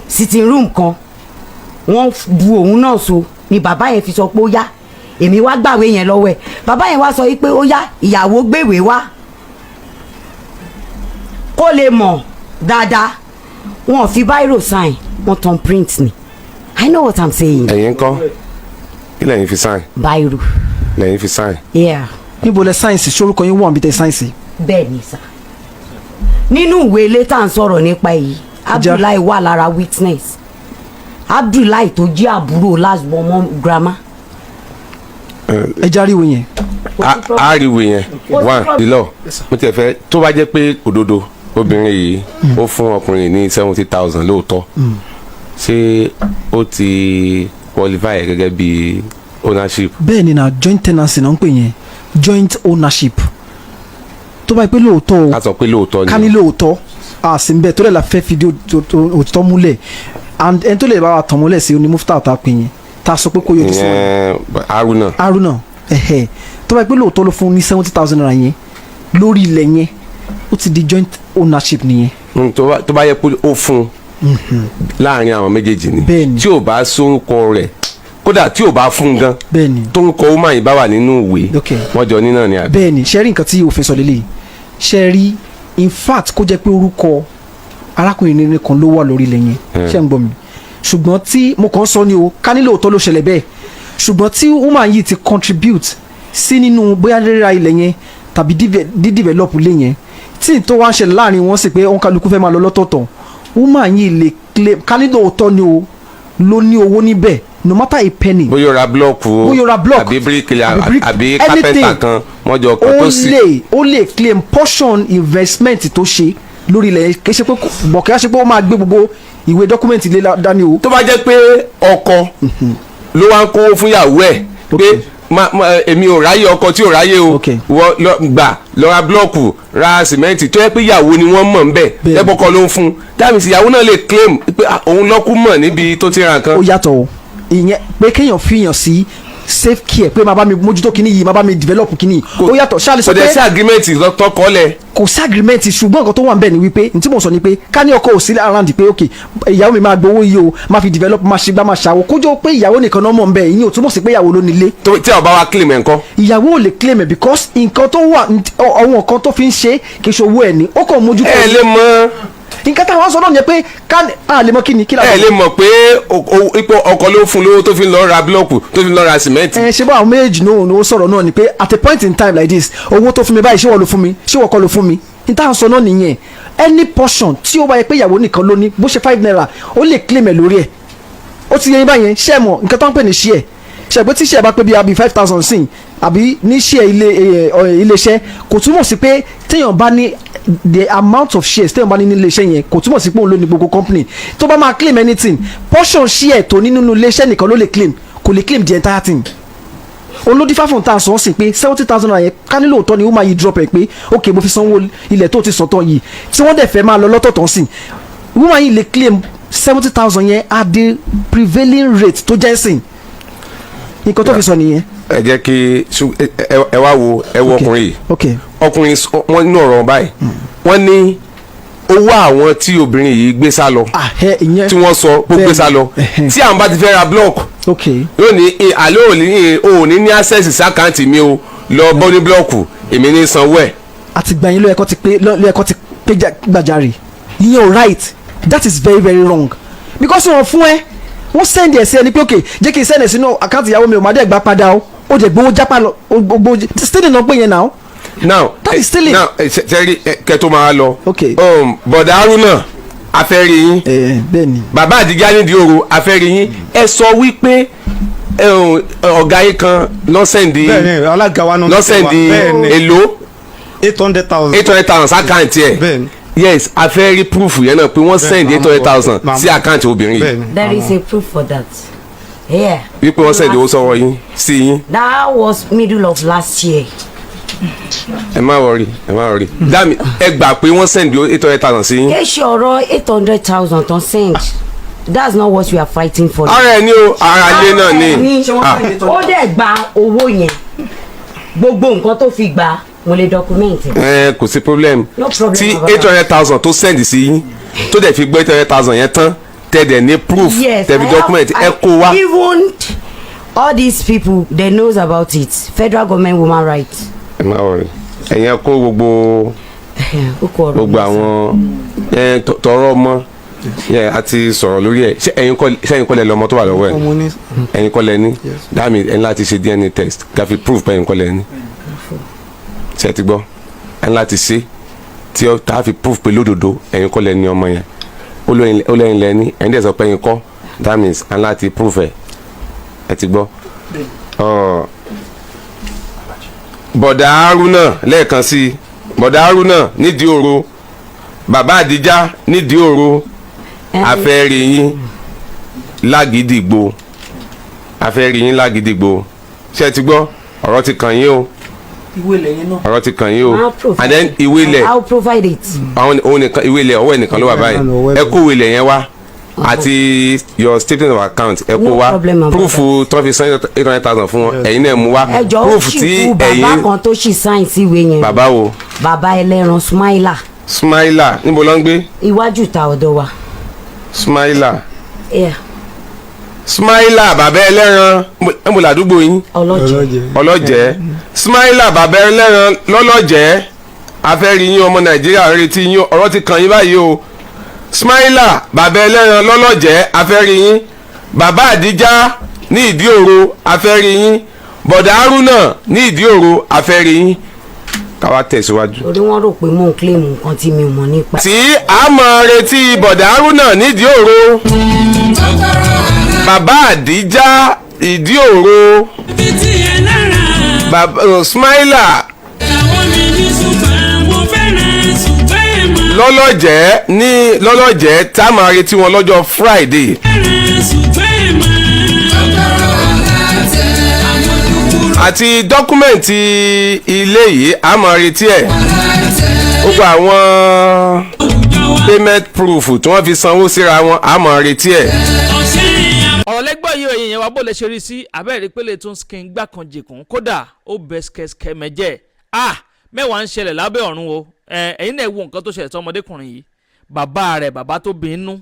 sitting room kan wọ́n bu òun náà so ni bàbá yẹn fi sọ pé ó yá èmi wá gbàwé yẹn lọ́wọ́ ẹ̀ bàbá yẹn wá sọ pé ó yá ìyàwó gbèwé wá kó lè mọ̀ dáadáa wọn fi bírò sign wọn tan print ni I know what I'm saying. ẹ̀yin kọ́ kí lẹ́yìn fi sign. bírò. lẹ́yìn fi sign. níbo lẹ sáyẹ̀nsì sórúkọ yín wọ́n bí tẹ sáyẹ̀nsì. bẹ́ẹ̀ ni sà nínú ìwé ilé tá à ń sọ̀rọ̀ nípa èyí Abdullahi wà lára witness Abdullahi tó jẹ́ àbúrò last born mọ́ grandma. ẹ járíwò yẹn. àríwò yẹn one below mo tiẹ̀ fẹ́ tó bá jẹ́ pé òdodo obìnrin yìí ó fún ọkùnrin ní 70,000 lóòótọ́ ṣé ó ti qualify gẹ́gẹ́ bí ownership. bẹ́ẹ̀ ni na joint tenancy náà ń pè yẹn joint ownership tó bá yẹ pé lóòótọ́ o ká sọ pé lóòótọ́ ni ká ní lóòótọ́ a sì ń bẹ tó lè la fẹ́ fìdí òtítọ́ múlẹ̀ and ẹni tó lè bá wa tàn mọ́lẹ̀ sí oní mufta tá a pè yẹn tá a sọ pé kó yọjú sí wọn. Haruna tó bá yẹ pé lóòótọ́ ló fún ní 70,000 naira yẹn lórí ilẹ̀ yẹn ó ti di joint ownership nìyẹn. tó bá yẹ pé ó fún láàrin àwọn méjèèjì ni tí ò bá sórúkọ rẹ̀ kódà tí ò bá fún gan tó ń kọ ọmọ yìí bá wà nínú ìwé wọn jọ ní náà ni àbí. bẹ́ẹ̀ni ṣe rí nǹkan tí òfin sọ lélẹ̀ ṣe rí in fact kó jẹ́ pé orúkọ arákùnrin nínú kan ló wà lórí ilẹ̀ yẹn ṣe ń gbọ́ mi ṣùgbọ́n tí mo kàn sọ ni o ká nílò òótọ́ ló ṣẹlẹ̀ bẹ́ẹ̀ ṣùgbọ́n tí woman yìí ti contribute sí nínú bóyá rírà ilẹ̀ yẹn tàbí dídìvẹ́lọ́pù ilé yẹn tí tó wá ń ṣẹlẹ̀ láàrin wọn sì pé òǹkàlùkù fẹ́ máa lọ lọ́tọ̀ọ̀tọ̀ woman yìí lè claim ká nílò òótọ́ ni o ló ní owó níbẹ̀ no matter a penny. bóyá ra blọọkù àbí bíríkìlà àbí kápẹ́ntà kan wọ́n jọ kan tó sí. ó lè claim portion investment tó ṣe lórí ilẹ̀ kì í ṣe pé bọ̀kẹ́ á ṣe pé ó máa gbé gbogbo ìwé dọ́kúmẹ̀ntì lé dání o. tó bá jẹ́ pé ọkọ ló wá ń kówó fún ìyàwó ẹ̀ pé èmi ò ráyè ọkọ tí ò ráyè o wọ́n gbà lọ ra blọọkù ra sìmẹ́ǹtì tó yẹ pé ìyàwó ni wọ́n mọ̀ ń bẹ̀ lẹ́gbọ́kọ ló ń fún dáàmì sí ìyàwó náà lè claim pé òun lọ́kù mọ̀ níbi tó ti ra nǹkan. ó yàtọ̀ o ìyẹn pé kéèyàn fi yàn sí safe care pé máa bá mi mójútó kíní yìí máa bá mi develop kíní yìí ó yàtọ̀ ṣáà lè sọ pé kò dẹ̀ sí agreement tó kọ́lẹ̀. kò sí agreement ṣùgbọ́n nǹkan tó wà níbẹ̀ ni wípé ní tí mo sọ ni pé ká ní ọkọ ò sí around pé ok ìyàwó mi máa gbowó yìí o máa fi develop máa ṣe gbá máa ṣàwò kójó pé ìyàwó nìkan náà mọ̀ nbẹ̀ ìyẹn ò túmọ̀ sí pé ìyàwó ló nílé. tí a bá wa claim ẹ̀ ńkọ́. ìyàwó ò lè claim ẹ̀ because nǹkan tó wà àwọn nǹkan tó fi ń ṣe kì í ṣe owó ẹ̀ ní ó kàn mójútó. ẹ lè mọ. nǹkan táwọn sọ náà ni pé ká lè mọ kíni kí. ẹ lè mọ̀ pé ipò ọkọ ló fún lówó tó fi ń lọ ra búlọ̀kù tó fi ń lọ ra sìmẹ́ǹtì. ṣé bá àwọn méjì náà ló sọ̀rọ̀ náà ni pé at a point in time like this owó tó fún mi báyìí ṣé wọ́n ló fún mi ṣé wọ́n kọ́ ló fún mi níta sọ náà nìyẹn any portion tí ó bá yẹ pé ìyàwó nìkan ló ní bó ṣe 5 naira ó lè claim ẹ̀ lórí ẹ̀ ó ti yẹ yín báyẹn ṣẹ́ mọ̀ nǹkan tó ń pè ní ṣíẹ̀ ṣẹ̀gbẹ́ tí ṣíẹ̀ bá pé bí abi 5,000 sìn àbí ní ṣíẹ̀ iléeṣẹ́ kò túmọ̀ sí pé téèyàn bá ní the amount of shares téèyàn bá ní iléeṣẹ́ yẹn kò túmọ̀ sí pé òun ló ní gbogbo company tó bá máa claim anything portion ṣíẹ̀ tó ní nínú iléeṣẹ́ nìkan ló lè claim kò lè claim the entire thing olódìfá fún ta sọ sí pé 70,000 naira yẹn ká nílò òótọ́ ni ó máa yí drop ẹ̀ pé ok mo fi sanwó ilẹ̀ tó ti sọ̀tọ̀ yìí tí wọ́n dẹ̀ fẹ́ máa lọ lọ́tọ̀ọ̀tọ̀ sí woman yìí lè claim 70,000 yẹn at the prevailing rate tó jẹ́ sìn nǹkan tó fi sọ nìyẹn. ẹ jẹ́ kí ẹ wá wo ẹ wo ọkùnrin yìí ọkùnrin wọn nínú ọ̀rọ̀ báyìí wọ́n ní owó àwọn tí obìnrin yìí gbé sá lọ tí wọ́n sọ pé gbé sá lọ tí àwọn bá ti fẹ́ ra block yóò ní àlẹ́ òní ní access sí àkáǹtì mi o lọ bọ́ ní blọ́ọ̀kù èmi ní sanwó ẹ̀. àtìgbà yín ló ẹ̀kọ́ ti pé gbàjarè ìyẹn ò right that is very very wrong because wọ́n fún ẹ wọ́n send ẹ̀ sí ẹni pé ok jẹ́ kí n send ẹ̀ sínú àkáǹtì ìyàwó mi ò má dẹ̀ gbà padà o ó dẹ̀ gbowó jápá lọ gbogbo stealing náà pé yẹn náà. now that is stealing. now sẹ́rí kẹ́tọ́ máa lọ bọ̀dà Haruna afẹ́rí yín bẹ́ẹ̀ni bàbá àdìgá nídìí òru afẹ́rí yín ẹ sọ wípé ọ̀gá yìí kan lọ́sẹ̀ndì èlò 800,000 sákàǹtì ẹ̀ yes afẹ́rí proof yẹn náà pé wọ́n send 800,000 sí àkáǹtì obìnrin yìí. there is a proof for that. Yeah. wípé wọ́n send owó sọ́wọ́ yín sí yín. that was middle of last year. ẹ má wọrí dami ẹ gbà pé wọ́n send 800,000 sí yín. kí ṣe ọ̀rọ̀ 800,000 tó send that's not what we are fighting for. ara ẹ ní o ara ilé náà ni. ó dẹ̀ gba owó yẹn gbogbo nǹkan tó fi gbà mo lè document. kò sí problem no problem tí 800,000 tó send sí yín tó dẹ̀ fi gbọ́ 800,000 yẹn tán tẹ̀dẹ̀ ní proof tẹ̀bi document ẹ kó wá. even all these people they knows about it federal government woman rights. ẹ má wọrí ẹ̀yin ẹ kó gbogbo àwọn tọrọ ọmọ àti sọ̀rọ̀ lórí ẹ̀ ṣé ẹ̀yin kọ́ lẹ lọ́mọ tó wà lọ́wọ́ ẹ̀ ẹ̀yin kọ́ lẹ ní dáàmì ẹ̀yin láti ṣe DNA test káfí proof pé ẹ̀yin kọ́ lẹ ní ṣe ti gbọ́ ẹ̀yin láti ṣe tí ó tá a fi proof pé lódodo ẹ̀yin kọ́ lẹ ní ọmọ yẹn ó lẹ́yìn lẹ ní ẹ̀yin dẹ̀ sọ pé ẹ̀yin kọ́ that means ẹ̀yin láti proof ẹ̀ ti gbọ́. bọ̀dà Haruna lẹ́ẹ̀kan sí bọ̀dà Haruna nídìí òru bàbá àdìjá nídìí òru afẹ́rí yín lágídígbò afẹ́rí yín lágídígbò ṣé ti gbọ́ ọ̀rọ̀ ti kàn yín o ìwé ilẹ̀ yẹn náà ọ̀rọ̀ ti kàn yín o and then ìwé ilẹ̀ I'll provide it. àwọn òun nìkan ìwé ilẹ̀ ọwọ́ ẹnìkan ló wà báyìí ẹ kó ìwé ilẹ̀ yẹn wá àti your statement of account ẹ kó wá proof tó fi san 800,000 fún wọn ẹ̀yin náà mú wá proof tí ẹ̀yin bàbá kan tó ṣì sáìn sí ìwé yẹn. bàbá wo. bàbá ẹlẹ́ran Smaila. níbo ló ń gbé. iwájú ta ọ̀dọ̀ wa. Smaila. Yeah. Smaila bàbá ẹlẹ́ran níbo làdúgbò yín. ọlọ́jẹ́ Smaila bàbá ẹlẹ́ran lọ́lọ́jẹ́ afẹ́rí yín ọmọ Nàìjíríà retí yín ọ̀rọ̀ ti kàn yín báyìí o Smaila bàbá ẹlẹ́ran lọ́lọ́jẹ́ afẹ́rí yín bàbá àdìjá ní ìdí òro afẹ́rí yín bọ̀dà Haruna ní ìdí òro afẹ́rí yín káwá tẹ̀síwájú. orí wọn rò pé mò ń kílèmù nǹkan tí mi ò mọ̀ nípa. tí a mọ̀ retí bọ̀dà Haruna nídìí òro bàbá àdìjá ìdí òro bàbá Smaila lọ́lọ́jẹ́ tá a máa retí wọn lọ́jọ́ Friday. àti dọ́kúmẹ̀ntì ilé yìí a máa retí ẹ̀ gbogbo àwọn payment proof tí wọ́n fi sanwó síra wọn a máa retí ẹ̀ ọ̀rọ̀ lẹ́gbọ́n yìí òye yẹn wá bó lè ṣe rí sí abẹ́rẹ́ pélé tó ń skin gbà kan jìkún kódà ó bẹ skẹ́skẹ́ mẹ́jẹ́ mẹ́wàá ń ṣẹlẹ̀ lábẹ́ ọ̀run o ẹ̀yin náà wo nǹkan tó ṣẹlẹ̀ tó ọmọdékùnrin yìí bàbá rẹ̀ bàbá tó bí inú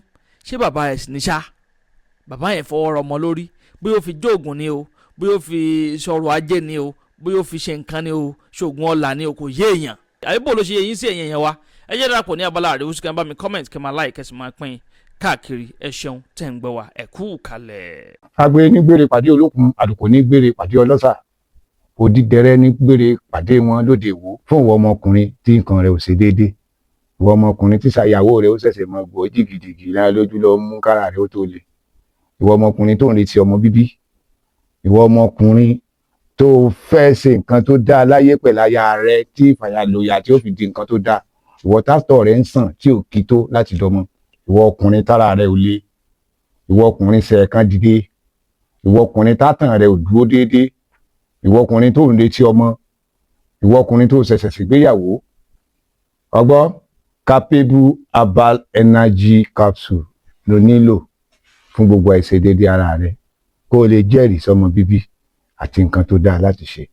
ṣé bàbá rẹ̀ sì ní ṣá bàbá yẹn fọwọ́ rọmọ lórí bóyá ó fi jóògùn ni o bóyá ó fi sọ̀rọ̀ ajé ni o bóyá ó fi ṣe nǹkan ni o ṣoògùn ọ̀la ni o kò yé èèyàn àbíbò ló ṣe yẹyin sí èèyàn yẹn wa ẹ jẹ́ darapọ̀ ní abala àríwú sí kí n bá mi comment kí n máa like kẹ́sì máa pín káàkiri ẹ ṣeun tẹ̀ ń gbọ́ wa ẹ kú kalẹ̀. agbe ní gbére pàdé olókun àlùkò ní gbére pàdé ọlọ́ṣà òdìdẹrẹ́ ní gbére pàdé wọn lóde ìwò fún ìwọ ọmọkùnrin tí nǹkan rẹ ò ṣe déédé ìwọ ọmọkùnrin tí ṣàyàwó rẹ ó ṣẹ̀ṣẹ̀ mọ gbọ́ jìgìjìgì lára lójú lọ mú kára rẹ ó tó le ìwọ ọmọkùnrin tó ń retí ọmọ bíbí ìwọ ọmọkùnrin tó fẹ́ ṣe nǹkan tó dáa láyé pẹ̀láyà rẹ tí ìfàyàlòyà tí ó fi di nǹkan tó dáa ìwọ tásítọ̀ rẹ ń sàn tí ò kí tó láti dọmọ ìwọ ọkùnrin tára rẹ ò le ìwọ ọkùnrin ṣẹ̀ẹ̀kan dìde ìwọ ọkùnrin tátàn rẹ ò dúró déédéé ìwọ ọkùnrin tó ń retí ọmọ ìwọ ọkùnrin tó ṣẹ̀ṣẹ̀ ṣègbéyàwó ọgbọ́ capable herbal energy capsule ló nílò fún gbogbo àìṣedéédéé ara rẹ kó o lè jẹ́rìí sọmọ bíbí àti nǹkan tó dáa láti ṣe.